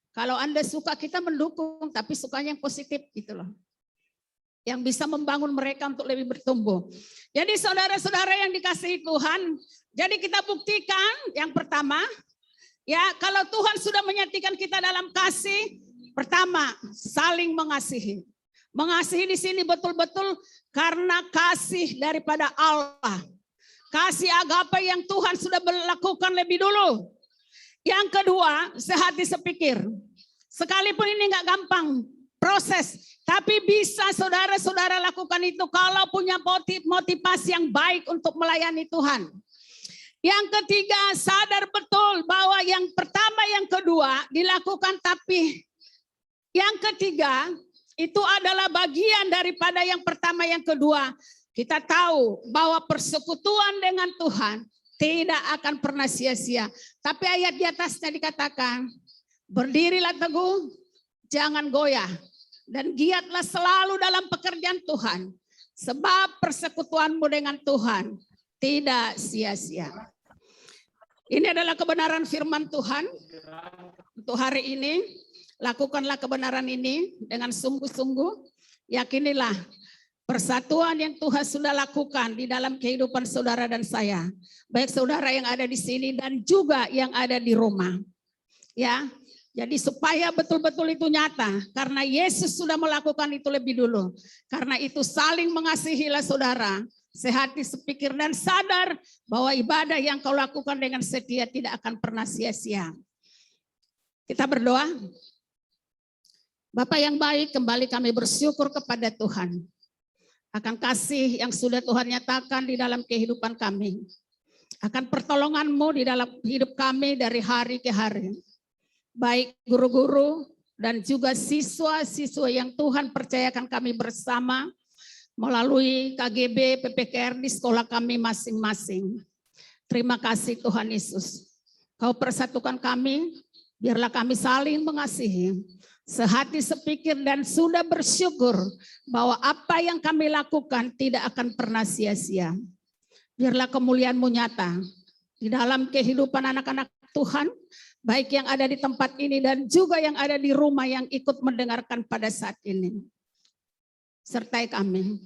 Kalau Anda suka, kita mendukung, tapi sukanya yang positif gitu loh. Yang bisa membangun mereka untuk lebih bertumbuh. Jadi saudara-saudara yang dikasihi Tuhan, jadi kita buktikan yang pertama, ya, kalau Tuhan sudah menyatikan kita dalam kasih, pertama, saling mengasihi. Mengasihi di sini betul-betul karena kasih daripada Allah. Kasih agape yang Tuhan sudah melakukan lebih dulu. Yang kedua, sehati sepikir. Sekalipun ini nggak gampang proses, tapi bisa saudara-saudara lakukan itu kalau punya motivasi yang baik untuk melayani Tuhan. Yang ketiga, sadar betul bahwa yang pertama, yang kedua dilakukan, tapi yang ketiga itu adalah bagian daripada yang pertama, yang kedua. Kita tahu bahwa persekutuan dengan Tuhan tidak akan pernah sia-sia. Tapi ayat di atasnya dikatakan, berdirilah teguh, jangan goyah, dan giatlah selalu dalam pekerjaan Tuhan. Sebab persekutuanmu dengan Tuhan tidak sia-sia. Ini adalah kebenaran firman Tuhan untuk hari ini. Lakukanlah kebenaran ini dengan sungguh-sungguh. Yakinilah persatuan yang Tuhan sudah lakukan di dalam kehidupan saudara dan saya. Baik saudara yang ada di sini dan juga yang ada di rumah. Ya, jadi supaya betul-betul itu nyata. Karena Yesus sudah melakukan itu lebih dulu. Karena itu saling mengasihilah saudara. Sehati sepikir dan sadar bahwa ibadah yang kau lakukan dengan setia tidak akan pernah sia-sia. Kita berdoa. Bapa yang baik, kembali kami bersyukur kepada Tuhan akan kasih yang sudah Tuhan nyatakan di dalam kehidupan kami, akan pertolongan-Mu di dalam hidup kami dari hari ke hari. Baik guru-guru dan juga siswa-siswa yang Tuhan percayakan kami bersama melalui KGB, PPKR di sekolah kami masing-masing. Terima kasih Tuhan Yesus. Kau persatukan kami, biarlah kami saling mengasihi, sehati sepikir dan sudah bersyukur bahwa apa yang kami lakukan tidak akan pernah sia-sia. Biarlah kemuliaan-Mu nyata di dalam kehidupan anak-anak Tuhan, baik yang ada di tempat ini dan juga yang ada di rumah yang ikut mendengarkan pada saat ini. Sertai kami,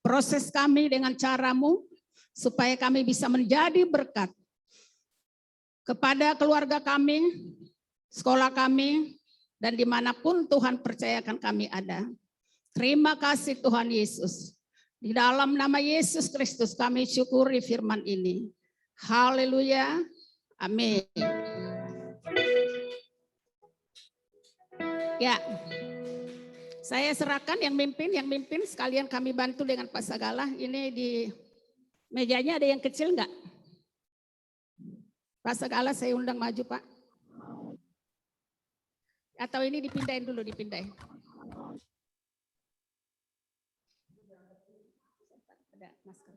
proses kami dengan cara-Mu, supaya kami bisa menjadi berkat kepada keluarga kami, sekolah kami, dan dimanapun Tuhan percayakan kami ada. Terima kasih Tuhan Yesus. Di dalam nama Yesus Kristus kami syukuri firman ini. Haleluya. Amin. Ya, saya serahkan yang mimpin sekalian kami bantu dengan Pak Sagala. Ini di mejanya ada yang kecil enggak? Pak Sagala saya undang maju Pak. Atau ini dipindahin dulu, dipindahin. Ada masker.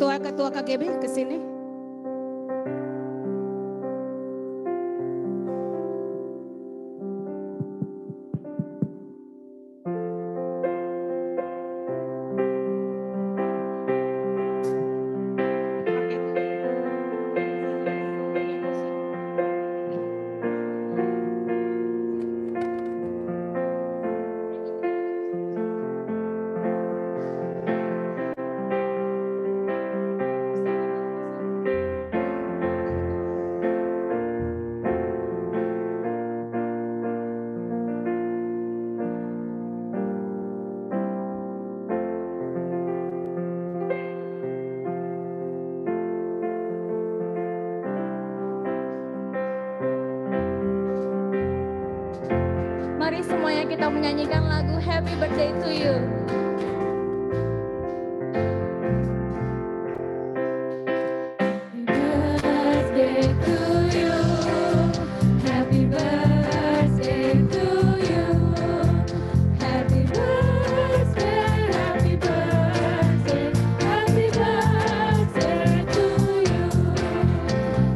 Ketua-ketua KGB ke sini. Mari semuanya kita menyanyikan lagu Happy Birthday to You. Birthday to you. Happy birthday to you. Happy birthday, happy birthday, happy birthday to you.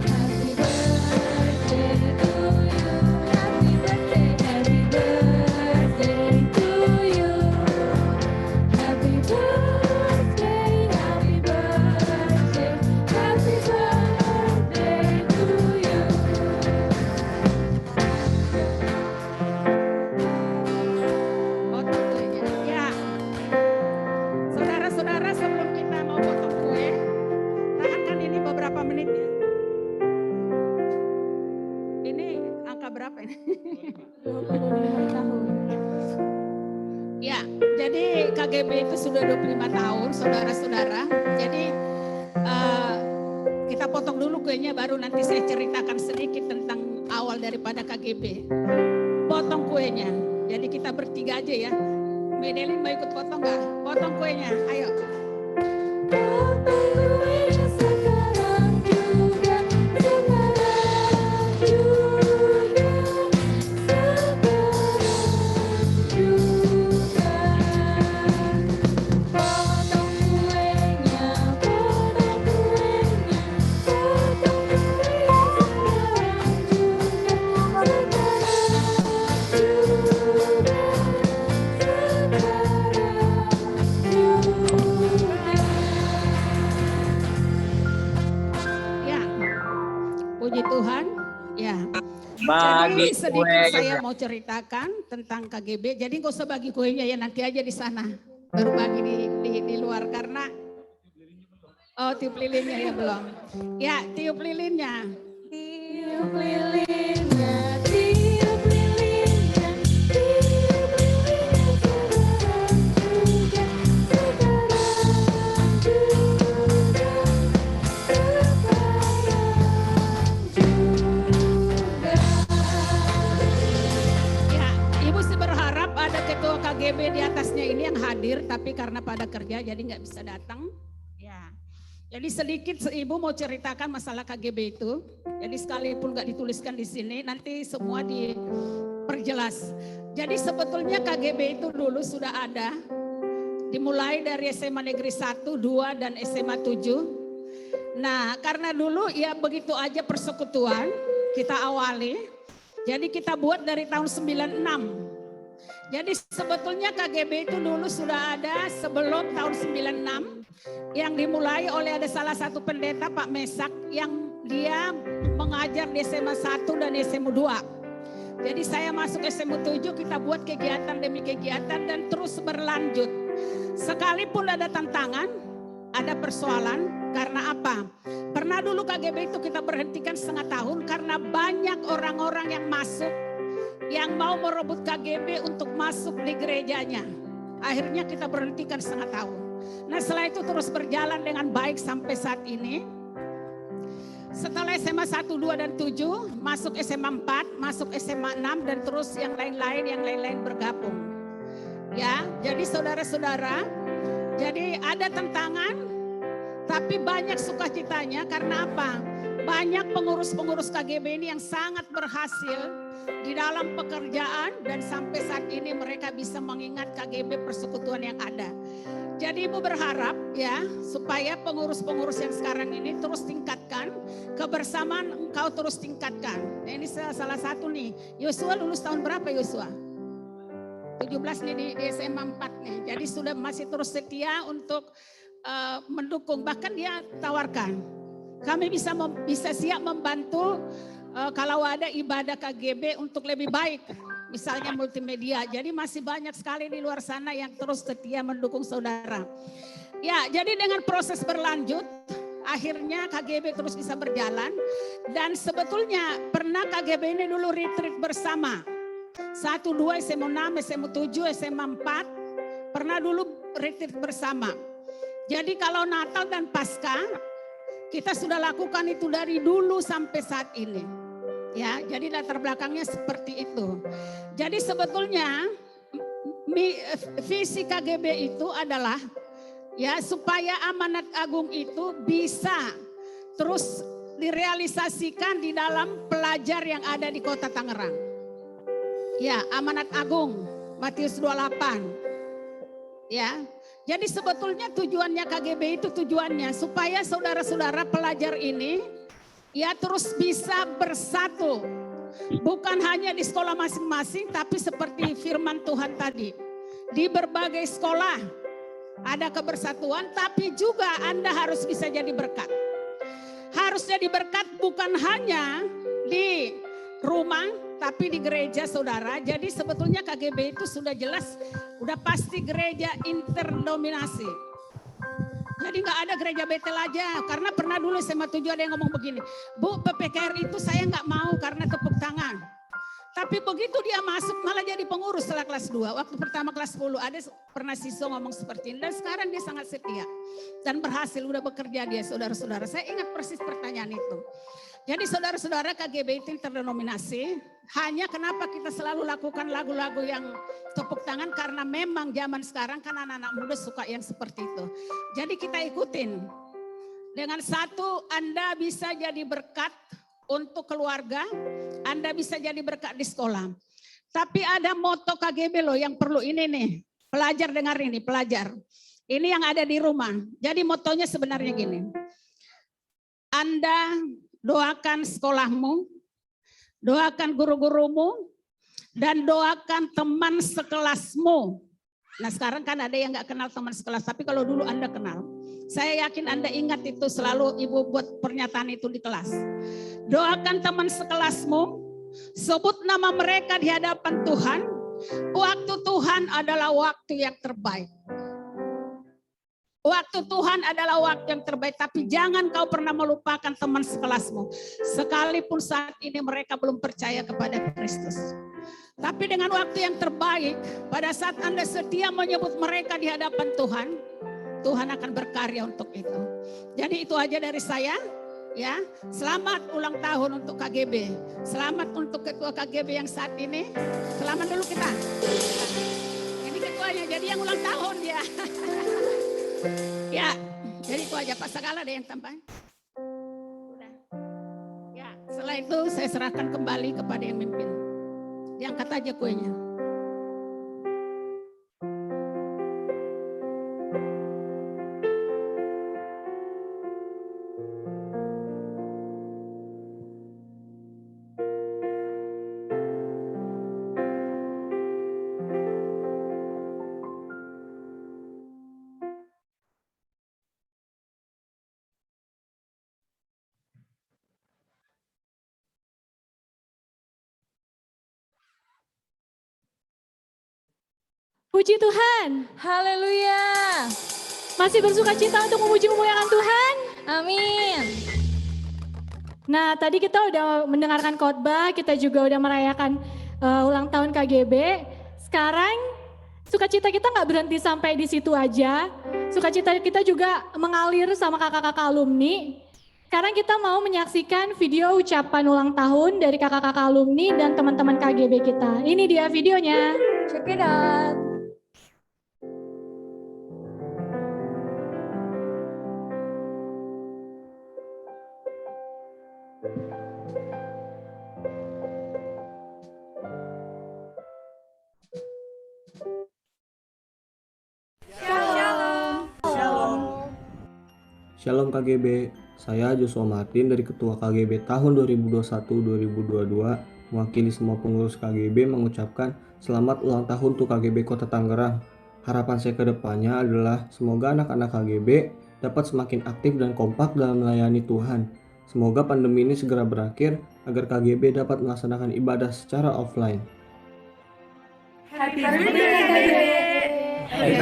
Happy birthday to you. Happy birthday, happy birthday to you. Happy birthday, happy birthday, happy birthday to you. Potong kuenya. Ya. Saudara-saudara, sebelum kita mau potong kue, tahankan ini beberapa menit ya. Ini angka berapa ini? 25 tahun. Ya, jadi KGB itu sudah 25 tahun, saudara-saudara. Jadi kita potong dulu kuenya, baru nanti saya ceritakan sedikit tentang awal daripada KGB. Potong kuenya. Jadi kita bertiga aja ya. Medelin mau ikut potong nggak? Potong kuenya, ayo. Potong kuenya sekarang juga, sekarang juga, sekarang juga. Potong kuenya, potong kuenya, potong kuenya sekarang juga, sekarang juga, Ya, puji Tuhan. Ya. Bagi Jadi sedikit kue saya juga. mau ceritakan tentang KGB. Jadi nggak usah bagi kuenya ya, nanti aja di sana. Baru bagi di luar karena tiup lilinnya ya belum. Ya, tiup lilinnya. tiup lilinnya, tiup lilinnya, tiup lilinnya sekarang juga, sekarang juga, sekarang juga. Ya, Ibu sih berharap ada ketua KGB di atasnya ini yang hadir, tapi karena pada kerja jadi nggak bisa datang. Ya, jadi sedikit Ibu mau ceritakan masalah KGB itu. Jadi sekalipun nggak dituliskan di sini, nanti semua diperjelas. Jadi sebetulnya KGB itu dulu sudah ada, dimulai dari SMA Negeri 1, 2, dan SMA 7. Nah, karena dulu ya begitu aja persekutuan, kita awali. Jadi kita buat dari tahun 96. Jadi sebetulnya KGB itu dulu sudah ada sebelum tahun 96 yang dimulai oleh ada salah satu pendeta Pak Mesak yang dia mengajar di SMA 1 dan SMA 2. Jadi saya masuk SMA 7, kita buat kegiatan demi kegiatan dan terus berlanjut. Sekalipun ada tantangan, ada persoalan, karena apa? Pernah dulu KGB itu kita berhentikan setengah tahun karena banyak orang-orang yang masuk yang mau merebut KGB untuk masuk di gerejanya. Akhirnya kita berhentikan setengah tahun. Nah setelah itu terus berjalan dengan baik sampai saat ini. Setelah SMA 1, 2, dan 7, masuk SMA 4, masuk SMA 6, dan terus yang lain-lain bergabung. Ya, jadi saudara-saudara, jadi ada tantangan, tapi banyak sukacitanya karena apa? Banyak pengurus-pengurus KGB ini yang sangat berhasil di dalam pekerjaan dan sampai saat ini mereka bisa mengingat KGB persekutuan yang ada. Jadi Ibu berharap ya supaya pengurus-pengurus yang sekarang ini terus tingkatkan kebersamaan, engkau terus tingkatkan. Nah, ini salah satu nih. Yosua lulus tahun berapa Yosua? 17 nih di SMA 4 nih. Jadi sudah masih terus setia untuk mendukung. Bahkan dia tawarkan kami bisa siap membantu kalau ada ibadah KGB untuk lebih baik. Misalnya multimedia. Jadi masih banyak sekali di luar sana yang terus setia mendukung saudara. Ya, jadi dengan proses berlanjut, akhirnya KGB terus bisa berjalan. Dan sebetulnya pernah KGB ini dulu retreat bersama. 1, 2, SMA 6, SMA 7, SMA 4. Pernah dulu retreat bersama. Jadi kalau Natal dan Paskah, kita sudah lakukan itu dari dulu sampai saat ini. Ya, jadi latar belakangnya seperti itu. Jadi sebetulnya visi KGB itu adalah ya supaya amanat agung itu bisa terus direalisasikan di dalam pelajar yang ada di Kota Tangerang. Ya, amanat agung Matius 28. Ya. Jadi sebetulnya tujuannya KGB itu tujuannya supaya saudara-saudara pelajar ini ya terus bisa bersatu. Bukan hanya di sekolah masing-masing, tapi seperti firman Tuhan tadi. Di berbagai sekolah ada kebersatuan, tapi juga Anda harus bisa jadi berkat. Harus jadi berkat bukan hanya di rumah, tapi di gereja saudara. Jadi sebetulnya KGB itu sudah jelas, udah pasti gereja interdenominasi. Jadi nggak ada gereja Betel aja, karena pernah dulu SMA 7 ada yang ngomong begini, Bu PPKR itu saya nggak mau karena tepuk tangan. Tapi begitu dia masuk malah jadi pengurus setelah kelas 2. Waktu pertama kelas 10 ada pernah siswa ngomong seperti ini. Dan sekarang dia sangat setia. Dan berhasil udah bekerja dia saudara-saudara. Saya ingat persis pertanyaan itu. Jadi saudara-saudara KGB itu terdenominasi. Hanya kenapa kita selalu lakukan lagu-lagu yang tepuk tangan. Karena memang zaman sekarang kan anak-anak muda suka yang seperti itu. Jadi kita ikutin. Dengan satu Anda bisa jadi berkat untuk keluarga, Anda bisa jadi berkat di sekolah. Tapi ada moto KGB loh yang perlu ini nih. Pelajar dengar ini, pelajar. Ini yang ada di rumah. Jadi motonya sebenarnya gini. Anda doakan sekolahmu, doakan guru-gurumu, dan doakan teman sekelasmu. Nah sekarang kan ada yang gak kenal teman sekelas, tapi kalau dulu Anda kenal. Saya yakin Anda ingat itu selalu Ibu buat pernyataan itu di kelas. Doakan teman sekelasmu, sebut nama mereka di hadapan Tuhan. Waktu Tuhan adalah waktu yang terbaik. Waktu Tuhan adalah waktu yang terbaik, tapi jangan kau pernah melupakan teman sekelasmu. Sekalipun saat ini mereka belum percaya kepada Kristus. Tapi dengan waktu yang terbaik, pada saat Anda setia menyebut mereka di hadapan Tuhan, Tuhan akan berkarya untuk itu. Jadi itu aja dari saya. Ya, selamat ulang tahun untuk KGB. Selamat untuk ketua KGB yang saat ini. Selamat dulu kita. Ini ketuanya, jadi yang ulang tahun dia. Ya, jadi itu aja. Pak Sagala ada yang tambahin? Udah. Ya, setelah itu saya serahkan kembali kepada yang mimpin. Diangkat aja kuenya. Puji Tuhan. Haleluya. Masih bersuka cita untuk memuji memuliakan Tuhan. Amin. Nah, tadi kita udah mendengarkan khotbah, kita juga udah merayakan ulang tahun KGB. Sekarang sukacita kita nggak berhenti sampai di situ aja. Sukacita kita juga mengalir sama kakak-kakak alumni. Sekarang kita mau menyaksikan video ucapan ulang tahun dari kakak-kakak alumni dan teman-teman KGB kita. Ini dia videonya. Check it out. Shalom. Shalom KGB, saya Joshua Martin dari Ketua KGB tahun 2021-2022 mewakili semua pengurus KGB mengucapkan selamat ulang tahun untuk KGB Kota Tangerang. Harapan saya ke depannya adalah semoga anak-anak KGB dapat semakin aktif dan kompak dalam melayani Tuhan. Semoga pandemi ini segera berakhir agar KGB dapat melaksanakan ibadah secara offline. Happy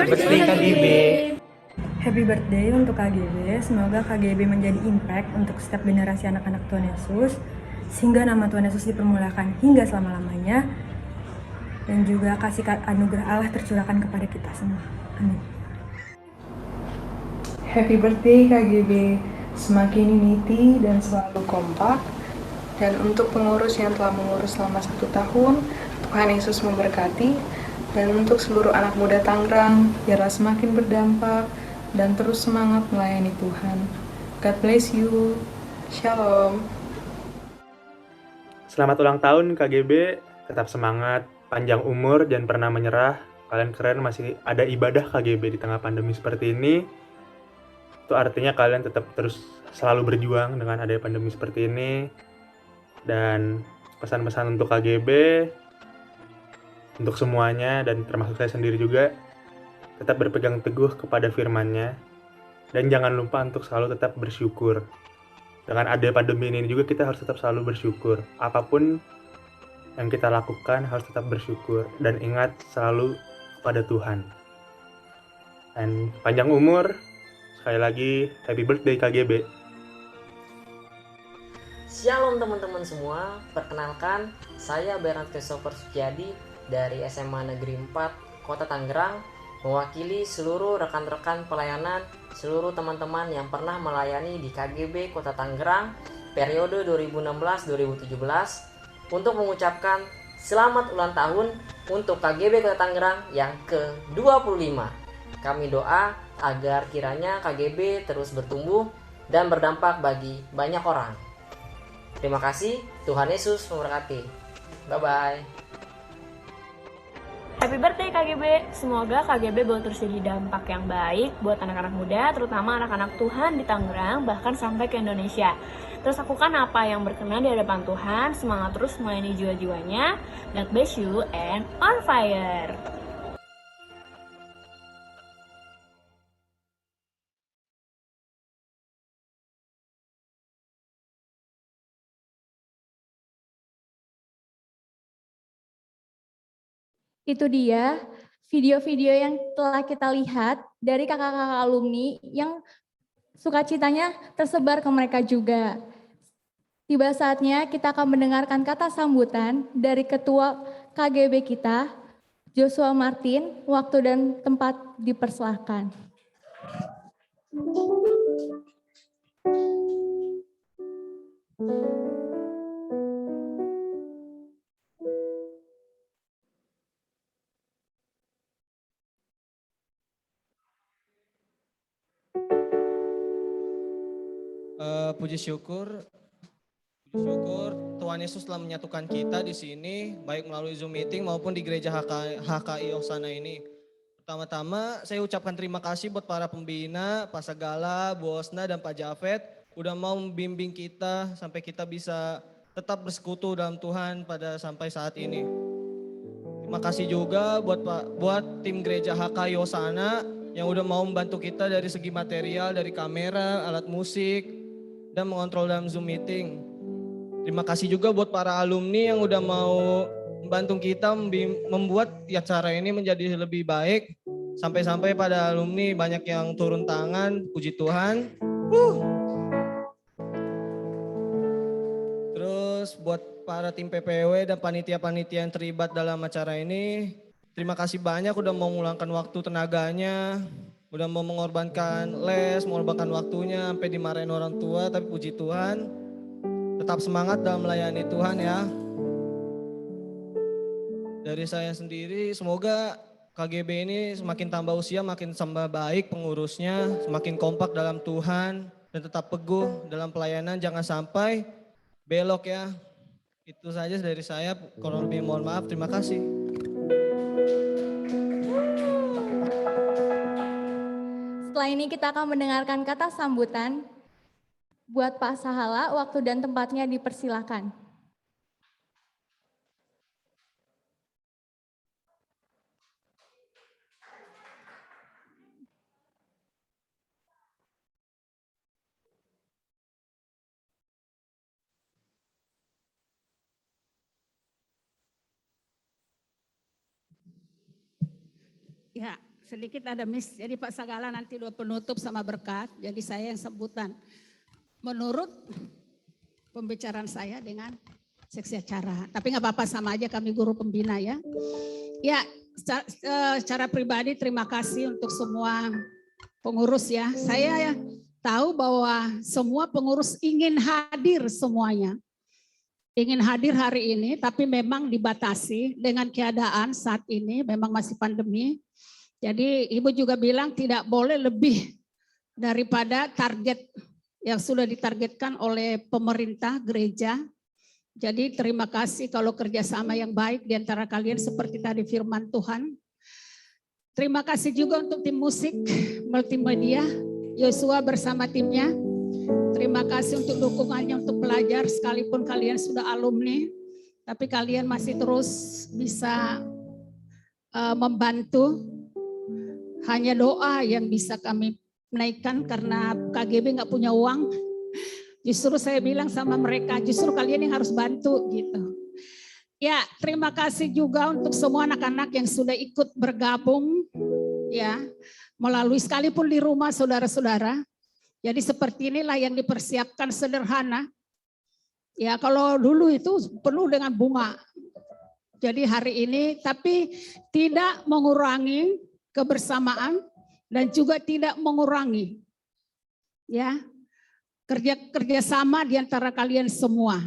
birthday KGB. Happy birthday untuk KGB, semoga KGB menjadi impact untuk setiap generasi anak-anak Tuhan Yesus, sehingga nama Tuhan Yesus dipermulakan hingga selama-lamanya, dan juga kasih anugerah Allah tercurahkan kepada kita semua. Amin. Happy birthday KGB, semakin unity dan selalu kompak, dan untuk pengurus yang telah mengurus selama 1 tahun, Tuhan Yesus memberkati, dan untuk seluruh anak muda Tangerang, biarlah semakin berdampak, dan terus semangat melayani Tuhan. God bless you. Shalom. Selamat ulang tahun KGB, tetap semangat, panjang umur, jangan pernah menyerah. Kalian keren, masih ada ibadah KGB di tengah pandemi seperti ini. Itu artinya kalian tetap terus selalu berjuang dengan adanya pandemi seperti ini. Dan pesan-pesan untuk KGB, untuk semuanya dan termasuk saya sendiri juga, tetap berpegang teguh kepada firman-Nya, dan jangan lupa untuk selalu tetap bersyukur. Dengan ada pandemi ini juga kita harus tetap selalu bersyukur. Apapun yang kita lakukan harus tetap bersyukur, dan ingat selalu pada Tuhan. Dan panjang umur, sekali lagi happy birthday KGB. Shalom teman-teman semua, perkenalkan saya Bernard Christopher Sukyadi dari SMA Negeri 4 Kota Tangerang, mewakili seluruh rekan-rekan pelayanan, seluruh teman-teman yang pernah melayani di KGB Kota Tangerang periode 2016-2017 untuk mengucapkan selamat ulang tahun untuk KGB Kota Tangerang yang ke-25. Kami doa agar kiranya KGB terus bertumbuh dan berdampak bagi banyak orang. Terima kasih, Tuhan Yesus memberkati. Bye-bye. Happy birthday KGB, semoga KGB boleh terus jadi dampak yang baik buat anak-anak muda, terutama anak-anak Tuhan di Tangerang, bahkan sampai ke Indonesia. Terus lakukan apa yang berkenan di hadapan Tuhan, semangat terus melayani jiwa-jiwanya. God bless you and on fire! Itu dia video-video yang telah kita lihat dari kakak-kakak alumni yang sukacitanya tersebar ke mereka juga. Tiba saatnya kita akan mendengarkan kata sambutan dari Ketua KGB kita, Joshua Martin. Waktu dan tempat dipersilahkan. Puji syukur Tuhan Yesus telah menyatukan kita di sini, baik melalui Zoom meeting maupun di gereja HKI Osana ini. Pertama-tama saya ucapkan terima kasih buat para pembina, Pak Segala, Bu Osna, dan Pak Jafet udah mau membimbing kita sampai kita bisa tetap bersekutu dalam Tuhan pada sampai saat ini. Terima kasih juga buat tim gereja HKI Osana yang udah mau membantu kita dari segi material, dari kamera, alat musik, dan mengontrol dalam Zoom meeting. Terima kasih juga buat para alumni yang udah mau membantu kita membuat acara ini menjadi lebih baik. Sampai-sampai pada alumni banyak yang turun tangan, puji Tuhan. Terus buat para tim PPW dan panitia-panitia yang terlibat dalam acara ini, terima kasih banyak udah mau meluangkan waktu tenaganya, udah mau mengorbankan les, mengorbankan waktunya, sampai dimarahin orang tua, tapi puji Tuhan, tetap semangat dalam melayani Tuhan ya. Dari saya sendiri, semoga KGB ini semakin tambah usia, makin tambah baik pengurusnya, semakin kompak dalam Tuhan, dan tetap teguh dalam pelayanan, jangan sampai belok ya. Itu saja dari saya, kurang lebih mohon maaf, terima kasih. Setelah ini kita akan mendengarkan kata sambutan. Buat Pak Sahala, waktu dan tempatnya dipersilakan. Ya, sedikit ada miss. Jadi Pak Sagala nanti dua penutup sama berkat. Jadi saya yang sebutan. Menurut pembicaraan saya dengan seksi acara. Tapi nggak apa-apa, sama aja kami guru pembina ya. Ya, secara pribadi terima kasih untuk semua pengurus ya. Saya tahu bahwa semua pengurus ingin hadir semuanya. Ingin hadir hari ini, tapi memang dibatasi dengan keadaan saat ini, memang masih pandemi. Jadi Ibu juga bilang tidak boleh lebih daripada target yang sudah ditargetkan oleh pemerintah gereja. Jadi terima kasih kalau kerjasama yang baik di antara kalian seperti tadi firman Tuhan. Terima kasih juga untuk tim musik multimedia, Yosua bersama timnya. Terima kasih untuk dukungannya untuk pelajar, sekalipun kalian sudah alumni, tapi kalian masih terus bisa membantu. Hanya doa yang bisa kami naikkan karena KGB nggak punya uang. Justru saya bilang sama mereka, justru kalian yang harus bantu gitu. Ya, terima kasih juga untuk semua anak-anak yang sudah ikut bergabung ya, melalui sekalipun di rumah saudara-saudara. Jadi seperti inilah yang dipersiapkan sederhana. Ya, kalau dulu itu penuh dengan bunga. Jadi hari ini tapi tidak mengurangi kebersamaan dan juga tidak mengurangi ya kerjasama di antara kalian semua.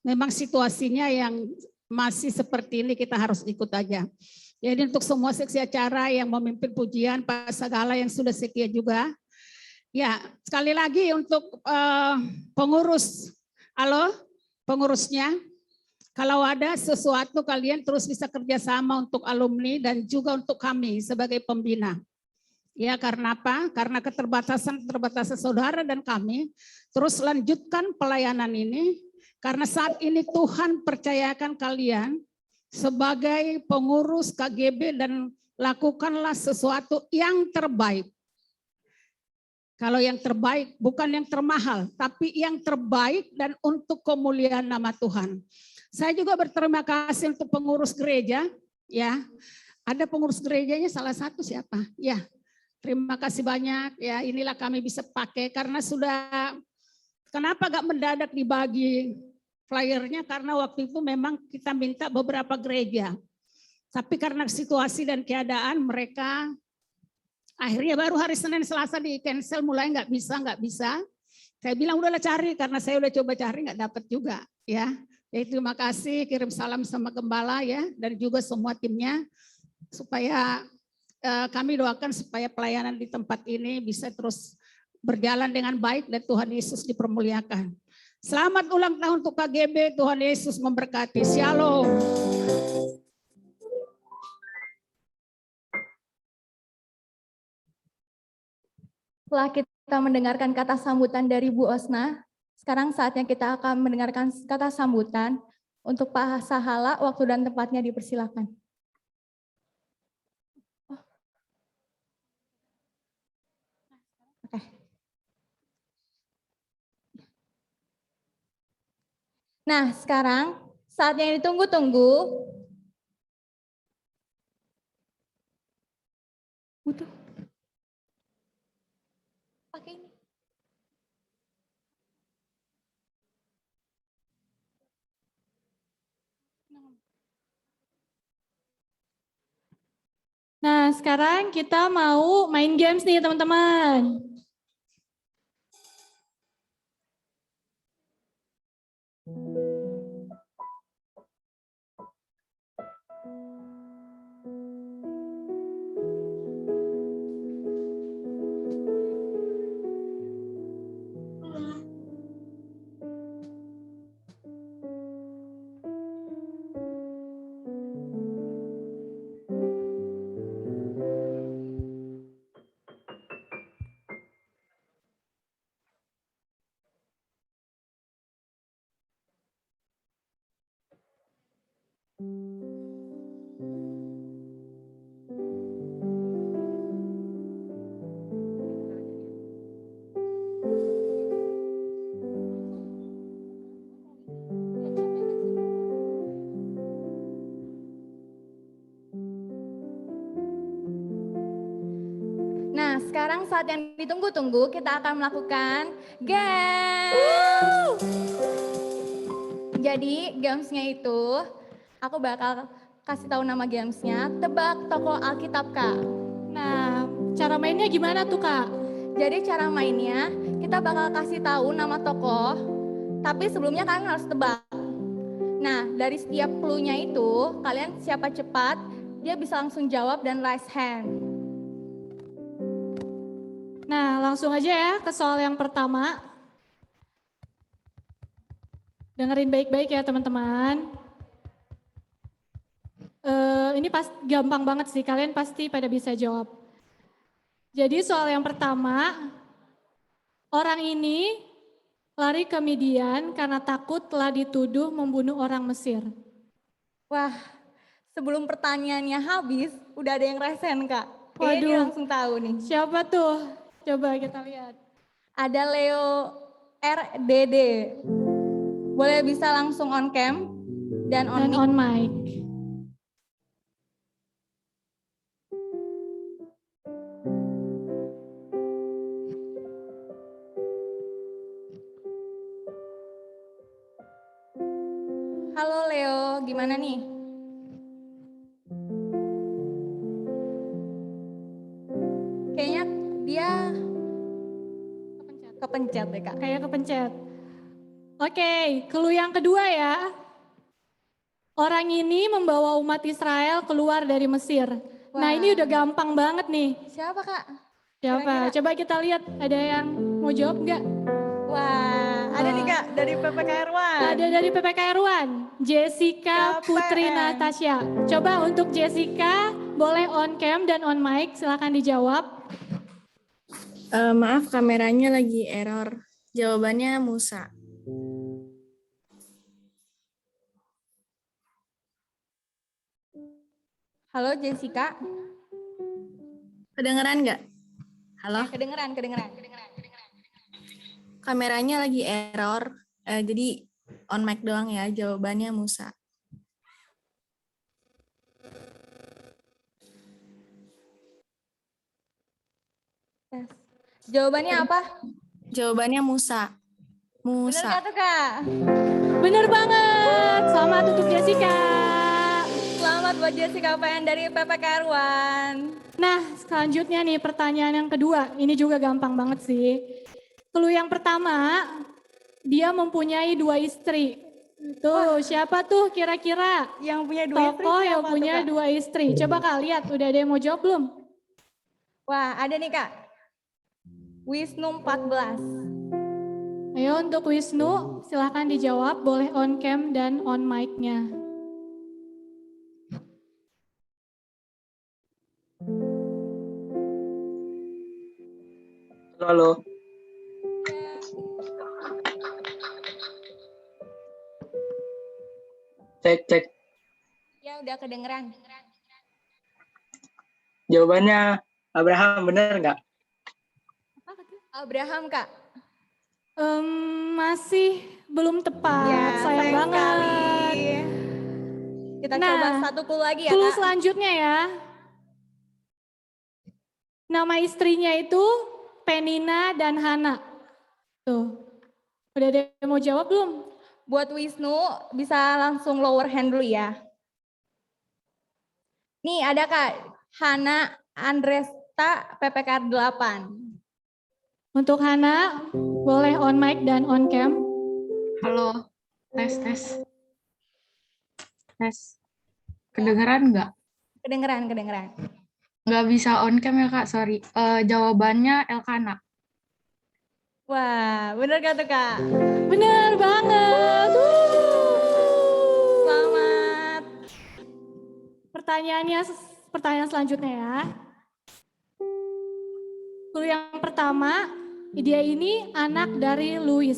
Memang situasinya yang masih seperti ini kita harus ikut aja. Jadi untuk semua seksi acara yang memimpin pujian, Pak Sagala yang sudah setia juga. Ya, sekali lagi untuk pengurus, halo pengurusnya, kalau ada sesuatu kalian terus bisa kerjasama untuk alumni dan juga untuk kami sebagai pembina. Ya, karena apa? Karena keterbatasan saudara dan kami terus lanjutkan pelayanan ini. Karena saat ini Tuhan percayakan kalian sebagai pengurus KGB dan lakukanlah sesuatu yang terbaik. Kalau yang terbaik bukan yang termahal, tapi yang terbaik dan untuk kemuliaan nama Tuhan. Saya juga berterima kasih untuk pengurus gereja, ya. Ada pengurus gerejanya salah satu siapa? Ya, terima kasih banyak. Ya, inilah kami bisa pakai karena sudah. Kenapa gak mendadak dibagi flyernya? Karena waktu itu memang kita minta beberapa gereja, tapi karena situasi dan keadaan mereka akhirnya baru hari Senin Selasa di cancel, mulai nggak bisa. Saya bilang udahlah cari, karena saya udah coba cari nggak dapat juga ya. Jadi terima kasih, kirim salam sama gembala ya dan juga semua timnya supaya kami doakan supaya pelayanan di tempat ini bisa terus berjalan dengan baik dan Tuhan Yesus dipermuliakan. Selamat ulang tahun untuk KGB, Tuhan Yesus memberkati. Shalom. Setelah kita mendengarkan kata sambutan dari Bu Osna, sekarang saatnya kita akan mendengarkan kata sambutan untuk Pak Sahala, waktu dan tempatnya dipersilakan. Oke. Nah, sekarang saatnya yang ditunggu-tunggu. Butuh. Pakai ini. Nah, sekarang kita mau main games nih, teman-teman. Nah, sekarang saat yang ditunggu-tunggu, kita akan melakukan games. Jadi, gamesnya itu, aku bakal kasih tahu nama gamesnya, tebak tokoh Alkitab, Kak. Nah, cara mainnya gimana tuh, Kak? Jadi cara mainnya, kita bakal kasih tahu nama tokoh, tapi sebelumnya kalian harus tebak. Nah, dari setiap clue-nya itu, kalian siapa cepat, dia bisa langsung jawab dan raise hand. Nah, langsung aja ya ke soal yang pertama. Dengerin baik-baik ya teman-teman. Ini gampang banget sih, kalian pasti pada bisa jawab. Jadi soal yang pertama, orang ini lari ke Midian karena takut telah dituduh membunuh orang Mesir. Wah, sebelum pertanyaannya habis, udah ada yang resen, Kak. Kayaknya dia Waduh. langsung tahu nih. Siapa tuh? Coba kita lihat. Ada Leo RDD. Boleh bisa langsung on cam dan on mic. On mic. Halo Leo, gimana nih? Kayaknya dia kepencet deh, Kak. Kayak kepencet. Oke, clue yang kedua ya. Orang ini membawa umat Israel keluar dari Mesir. Nah, ini udah gampang banget nih. Siapa, Kak? Siapa? Coba kita lihat, ada yang mau jawab nggak? Wah, ada nih Kak dari PPKR One. Ada dari PPKR One, Jessica Putri Natasha. Coba untuk Jessica, boleh on cam dan on mic, silakan dijawab. Maaf, kameranya lagi error. Jawabannya Musa. Halo Jessica. Kedengeran nggak? Halo? Kedengeran. Kameranya lagi error, jadi on mic doang ya. Jawabannya Musa. Jawabannya apa? Jawabannya Musa. Bener gak tuh Kak? Bener banget. Selamat untuk Jessica. Selamat buat Jessica PN dari PPKR One. Nah, selanjutnya nih pertanyaan yang kedua. Ini juga gampang banget sih. Clue yang pertama, dia mempunyai 2 istri. Tuh, siapa tuh kira-kira? Yang punya 2 istri tokoh yang siapa punya tuh, Kak? 2 istri. Coba Kak lihat, udah ada yang mau jawab belum? Wah, ada nih Kak. Wisnu 14. Ayo untuk Wisnu, silahkan dijawab. Boleh on cam dan on mic-nya. Halo. Cek. Ya udah kedengeran. Jawabannya Abraham, bener nggak? Abraham Kak. Masih belum tepat. Ya, sayang banget. Sekali. Kita coba satu clue lagi ya Clue Kak. selanjutnya ya. Nama istrinya itu Penina dan Hana. Tuh, udah ada yang mau jawab belum? Buat Wisnu bisa langsung lower hand dulu ya. Nih ada Kak, Hana Andresta PPKR 8. Untuk Hana, boleh on mic dan on cam. Halo, tes. Kedengeran nggak? Kedengeran. Nggak bisa on cam ya Kak, sorry. Jawabannya Elkana. Wah, bener gak tuh Kak? Bener banget. Selamat. Pertanyaan selanjutnya ya. Clue yang pertama, dia ini anak dari Louis.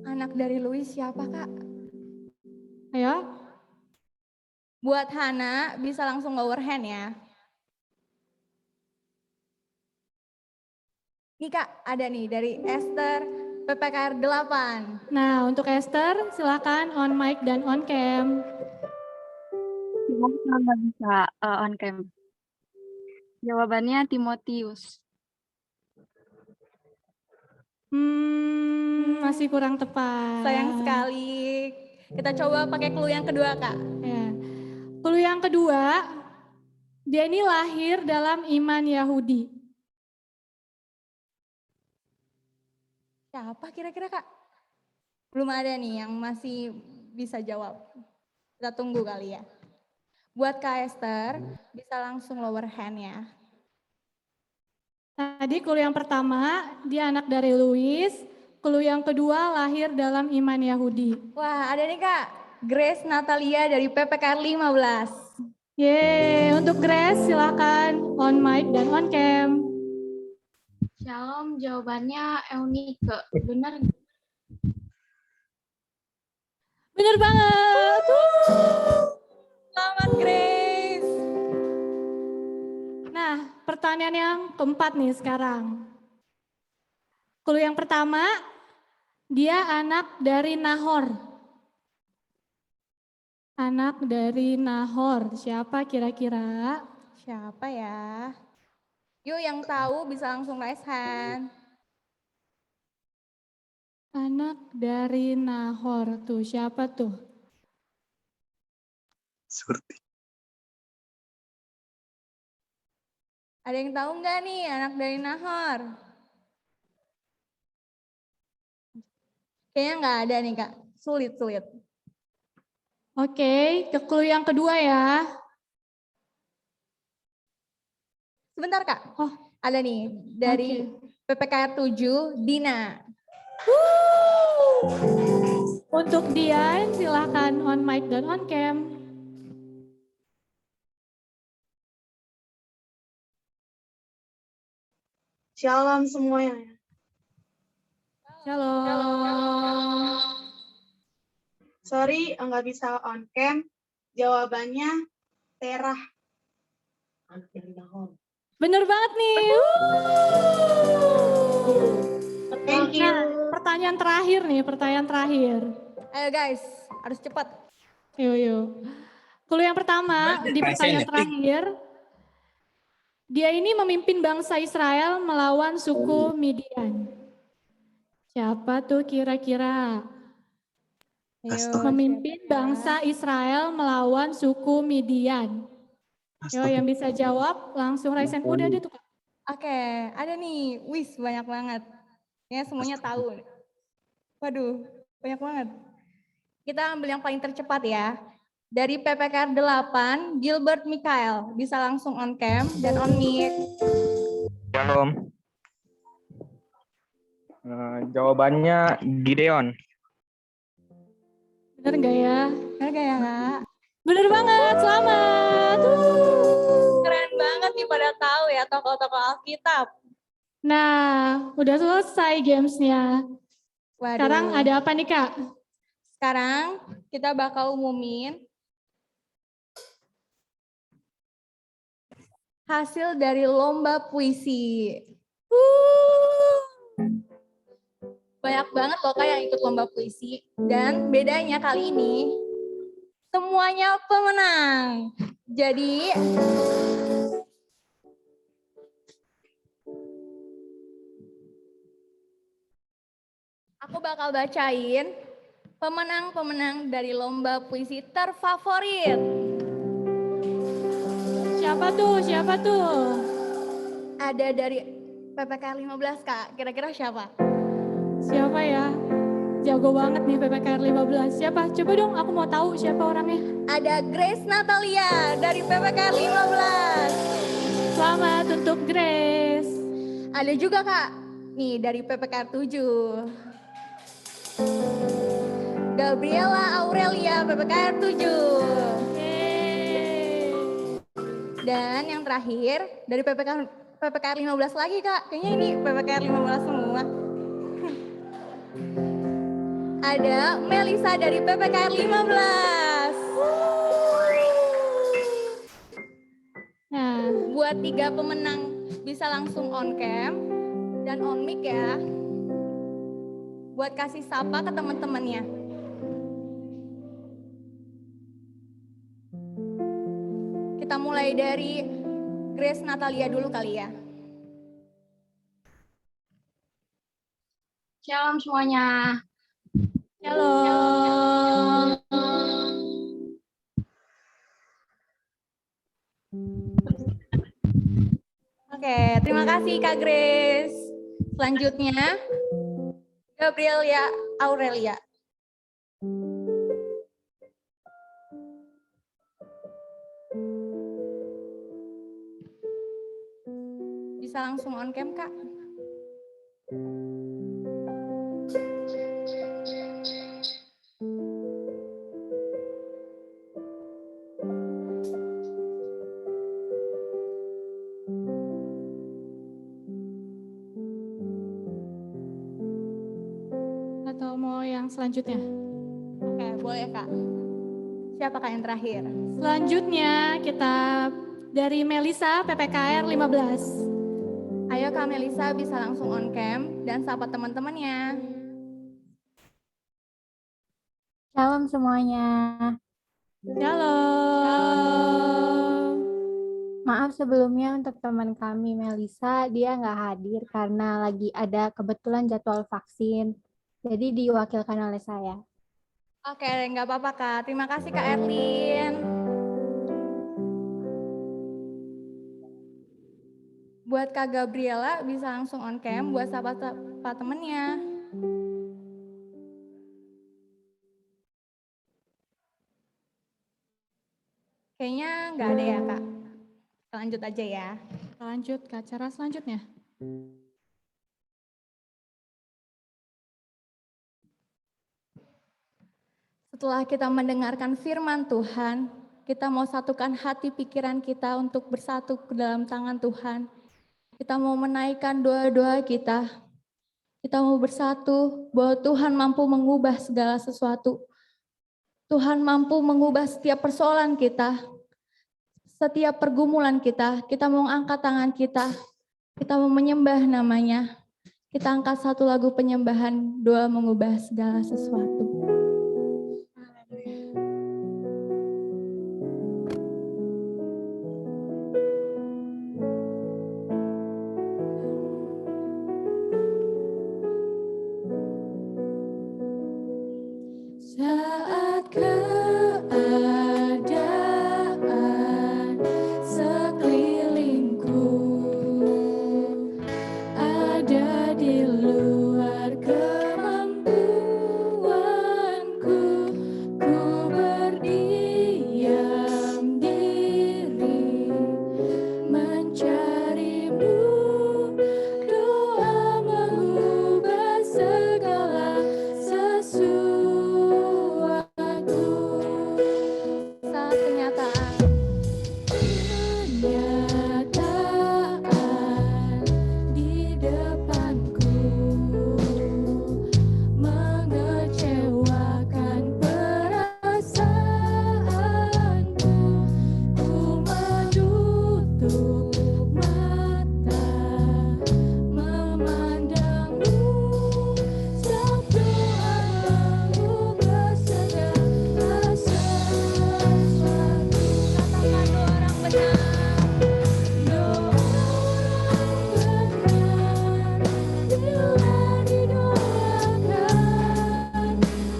Anak dari Louis siapa Kak? Ayo. Buat Hana bisa langsung lower hand ya. Nih Kak, ada nih dari Esther PPKR 8. Nah, untuk Esther, silakan on mic dan on cam. Nggak bisa on cam. Jawabannya Timotius. Masih kurang tepat. Sayang sekali. Kita coba pakai clue yang kedua, Kak. Ya. Clue yang kedua, dia ini lahir dalam iman Yahudi. Siapa kira-kira, Kak? Belum ada nih yang masih bisa jawab. Kita tunggu kali ya. Buat Kak Esther, bisa langsung lower hand ya. Tadi clue yang pertama, dia anak dari Louis. Clue yang kedua, lahir dalam iman Yahudi. Wah, ada nih Kak. Grace Natalia dari PPKR 15. Yeay, untuk Grace silakan on mic dan on cam. Shalom, jawabannya Eunike. Benar? Bener banget. Selamat Grace. Nah, pertanyaan yang keempat nih sekarang. Clue yang pertama, dia anak dari Nahor. Anak dari Nahor, siapa kira-kira? Siapa ya? Yuk yang tahu bisa langsung raise hand. Anak dari Nahor, tuh siapa tuh? Seperti. Ada yang tahu nggak nih anak dari Nahor? Kayaknya nggak ada nih Kak, sulit. Oke, ke clue yang kedua ya. Sebentar Kak, ada nih dari PPKR 7, Dina. Untuk Dian, silakan on mic dan on cam. Shalom semuanya. Shalom. Sorry, nggak bisa on cam. Jawabannya Terah. Bener banget nih. Thank you. Nah, pertanyaan terakhir. Ayo guys, harus cepat. Yuk. Clue yang pertama di pertanyaan terakhir. Dia ini memimpin bangsa Israel melawan suku Midian. Siapa tuh kira-kira? Memimpin bangsa Israel melawan suku Midian. Yo, yang bisa jawab langsung raise hand. Udah ada tuh Kak. Oke, ada nih. Wis, banyak banget. Ya, semuanya tahu. Waduh, banyak banget. Kita ambil yang paling tercepat ya. Dari PPKR 8, Gilbert Mikael. Bisa langsung on cam dan on mic. Shalom. Jawabannya Gideon. Bener nggak ya? Bener nggak ya Kak? Bener banget, selamat. Keren banget nih pada tahu ya tokoh-tokoh Alkitab. Nah, udah selesai gamesnya. Waduh. Sekarang ada apa nih Kak? Sekarang kita bakal umumin hasil dari lomba puisi. Banyak banget loh Kak yang ikut lomba puisi. Dan bedanya kali ini, semuanya pemenang. Jadi, aku bakal bacain pemenang-pemenang dari lomba puisi terfavorit. Siapa tuh? Ada dari PPKR 15 Kak, kira-kira siapa? Siapa ya? Jago banget nih PPKR 15. Siapa? Coba dong, aku mau tahu siapa orangnya. Ada Grace Natalia dari PPKR 15. Selamat untuk Grace. Ada juga Kak, nih dari PPKR 7. Gabriela Aurelia PPKR 7. Dan yang terakhir dari PPKR 15 lagi Kak. Kayaknya ini PPKR 15 semua. Ada Melisa dari PPKR 15. Nah, buat 3 pemenang bisa langsung on cam dan on mic ya. Buat kasih sapa ke teman-temannya. Kita mulai dari Grace Natalia dulu kali ya. Shalom semuanya. Shalom. Oke, terima kasih Kak Grace. Selanjutnya, Gabrielia Aurelia. Bisa langsung on cam, Kak. Atau mau yang selanjutnya? Oke, boleh Kak. Siapa Kak yang terakhir? Selanjutnya kita dari Melisa PPKR 15. Ayo Kak Melisa bisa langsung on cam dan sapa teman-temannya. Shalom semuanya. Shalom. Maaf sebelumnya untuk teman kami Melisa, dia nggak hadir karena lagi ada kebetulan jadwal vaksin. Jadi diwakilkan oleh saya. Oke, nggak apa-apa Kak. Terima kasih Kak Erlin. Buat Kak Gabriela bisa langsung on cam buat sapa temennya. Kayaknya nggak ada ya Kak. Lanjut aja ya. Lanjut ke acara selanjutnya. Setelah kita mendengarkan firman Tuhan, kita mau satukan hati pikiran kita untuk bersatu ke dalam tangan Tuhan. Kita mau menaikkan doa-doa kita. Kita mau bersatu bahwa Tuhan mampu mengubah segala sesuatu. Tuhan mampu mengubah setiap persoalan kita. Setiap pergumulan kita. Kita mau angkat tangan kita. Kita mau menyembah namanya. Kita angkat satu lagu penyembahan, doa mengubah segala sesuatu. Saat keadaan sekelilingku ada di luar kemampuanku, ku berdiam diri mencarimu, doa mengubah segala sesuatu. Saat kenyataan di depanku mengecewakan perasaanku, ku menutup mata memandangmu, saat doa mengubah segala sesuatu. katakan doa orang benar. Bila didoakan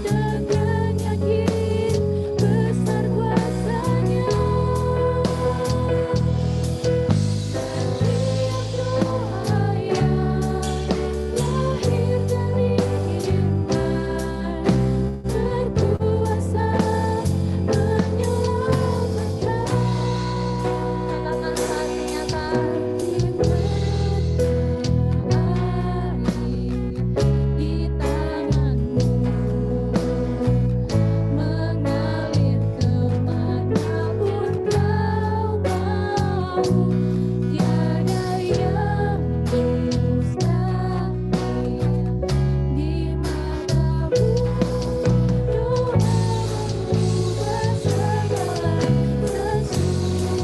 dengan yakin besar kuasanya, setiap doa yang lahir dari iman berkuasa menyelamatkan. Katakan saat kenyataan Di tanganmu mengalir kemanapun kau mau, tiada yang mustahil di matamu, doa mengubah segala sesuatu.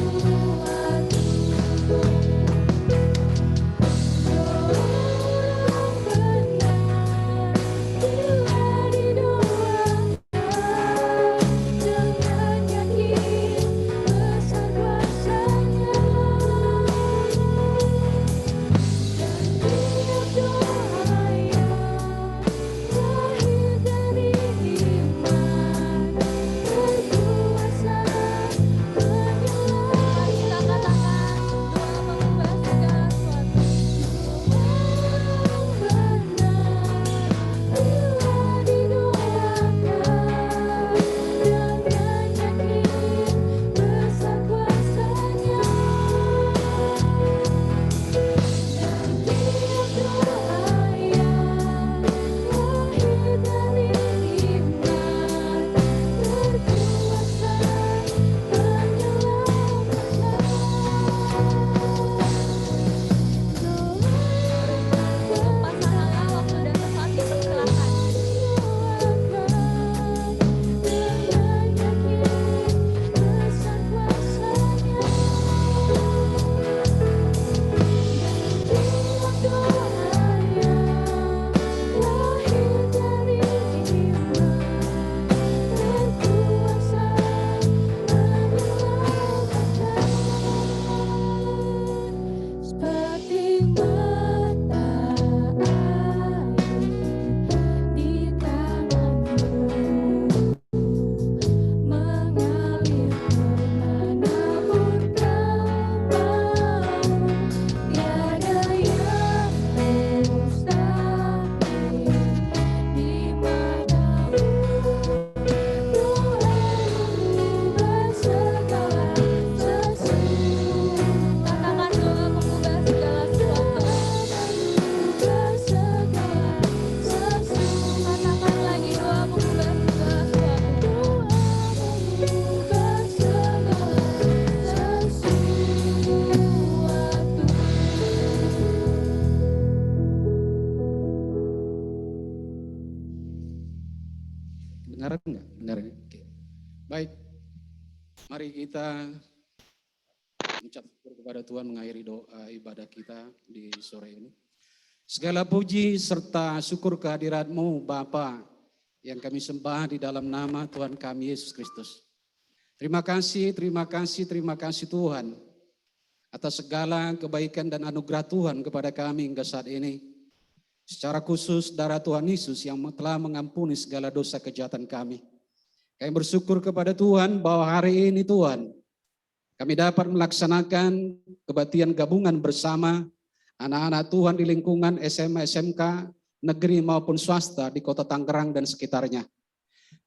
Mari kita mengucap syukur kepada Tuhan, mengakhiri doa ibadah kita di sore ini. Segala puji serta syukur kehadirat-Mu Bapa yang kami sembah di dalam nama Tuhan kami Yesus Kristus. Terima kasih Tuhan atas segala kebaikan dan anugerah Tuhan kepada kami hingga saat ini. Secara khusus darah Tuhan Yesus yang telah mengampuni segala dosa kejahatan kami. Kami bersyukur kepada Tuhan bahwa hari ini Tuhan, kami dapat melaksanakan kebaktian gabungan bersama anak-anak Tuhan di lingkungan SMA, SMK, negeri maupun swasta di Kota Tangerang dan sekitarnya.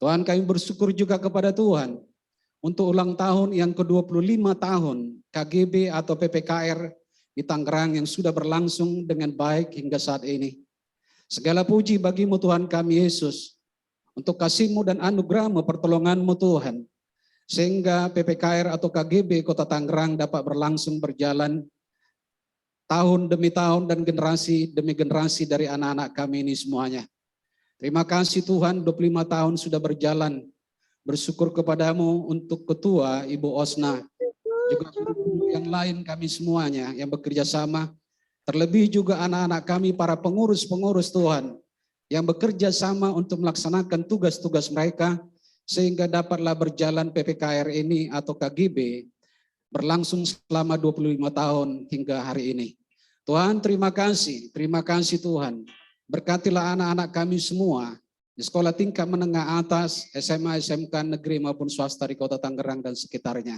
Tuhan, kami bersyukur juga kepada Tuhan untuk ulang tahun yang ke-25 tahun KGB atau PPKR di Tangerang yang sudah berlangsung dengan baik hingga saat ini. Segala puji bagi-Mu Tuhan kami Yesus, untuk kasih-Mu dan anugerah-Mu, pertolongan-Mu Tuhan, sehingga PPKR atau KGB Kota Tangerang dapat berlangsung berjalan tahun demi tahun dan generasi demi generasi dari anak-anak kami ini semuanya. Terima kasih Tuhan, 25 tahun sudah berjalan. Bersyukur kepada-Mu untuk Ketua Ibu Osna, juga yang lain kami semuanya yang bekerja sama, terlebih juga anak-anak kami para pengurus-pengurus Tuhan, yang bekerja sama untuk melaksanakan tugas-tugas mereka, sehingga dapatlah berjalan PPKR ini atau KGB berlangsung selama 25 tahun hingga hari ini. Tuhan terima kasih Tuhan. Berkatilah anak-anak kami semua di sekolah tingkat menengah atas, SMA, SMK, negeri maupun swasta di Kota Tangerang dan sekitarnya.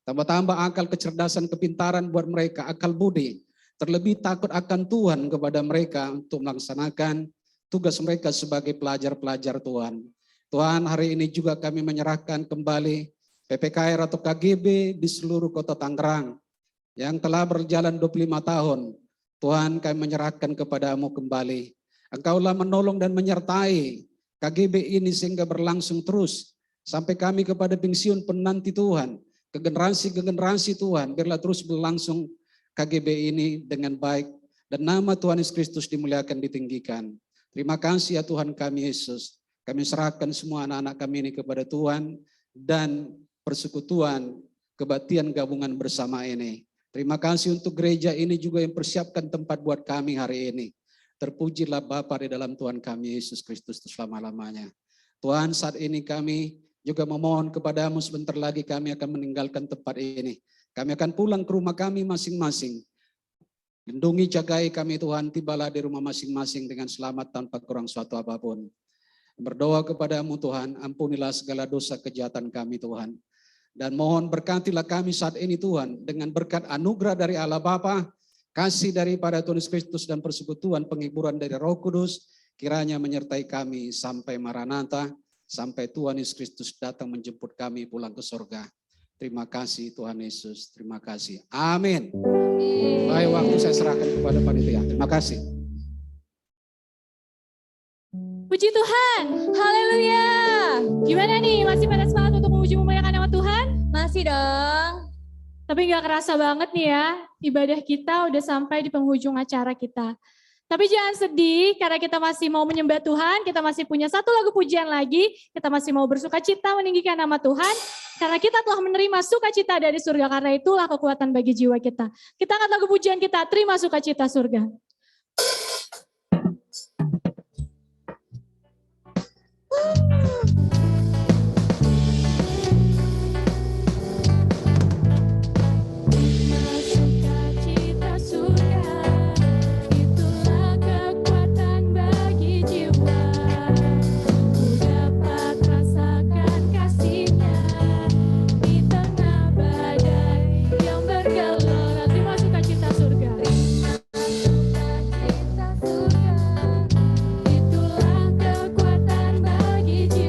Tambah-tambah akal kecerdasan, kepintaran buat mereka, akal budi, terlebih takut akan Tuhan kepada mereka untuk melaksanakan tugas mereka sebagai pelajar-pelajar Tuhan. Tuhan, hari ini juga kami menyerahkan kembali PPKR atau KGB di seluruh Kota Tangerang yang telah berjalan 25 tahun. Tuhan, kami menyerahkan kepada-Mu kembali. Engkaulah menolong dan menyertai KGB ini sehingga berlangsung terus sampai kami kepada pensiun penanti Tuhan, ke generasi Tuhan, biarlah terus berlangsung KGB ini dengan baik dan nama Tuhan Yesus Kristus dimuliakan, ditinggikan. Terima kasih ya Tuhan kami Yesus. Kami serahkan semua anak-anak kami ini kepada Tuhan dan persekutuan kebaktian gabungan bersama ini. Terima kasih untuk gereja ini juga yang persiapkan tempat buat kami hari ini. Terpujilah Bapa di dalam Tuhan kami Yesus Kristus selama-lamanya. Tuhan, saat ini kami juga memohon kepada-Mu, sebentar lagi kami akan meninggalkan tempat ini. Kami akan pulang ke rumah kami masing-masing. Lindungi, jagai kami Tuhan, tibalah di rumah masing-masing dengan selamat tanpa kurang suatu apapun. Berdoa kepada-Mu Tuhan, ampunilah segala dosa kejahatan kami Tuhan. Dan mohon berkatilah kami saat ini Tuhan, dengan berkat anugerah dari Allah Bapa, kasih daripada Tuhan Yesus Kristus dan persekutuan penghiburan dari Roh Kudus, kiranya menyertai kami sampai Maranatha, sampai Tuhan Yesus Kristus datang menjemput kami pulang ke surga. Terima kasih Tuhan Yesus, terima kasih. Amin. Baik, waktu saya serahkan kepada panitia. Terima kasih. Puji Tuhan, haleluya. Gimana nih, masih pada semangat untuk memuji memuliakan nama Tuhan? Masih dong. Tapi gak kerasa banget nih ya, ibadah kita udah sampai di penghujung acara kita. Tapi jangan sedih, karena kita masih mau menyembah Tuhan, kita masih punya satu lagu pujian lagi, kita masih mau bersuka cita meninggikan nama Tuhan, karena kita telah menerima sukacita dari surga, karena itulah kekuatan bagi jiwa kita. Kita angkat lagu pujian kita, terima sukacita surga. Itulah kekuatan bagi jiwa.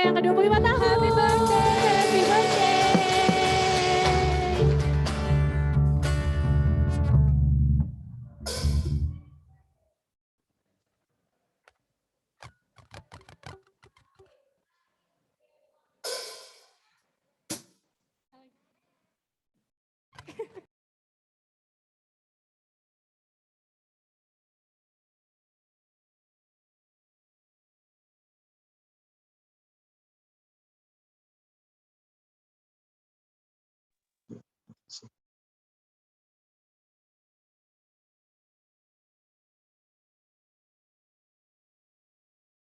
yang ke-25 tahun. Happy birthday. Happy birthday.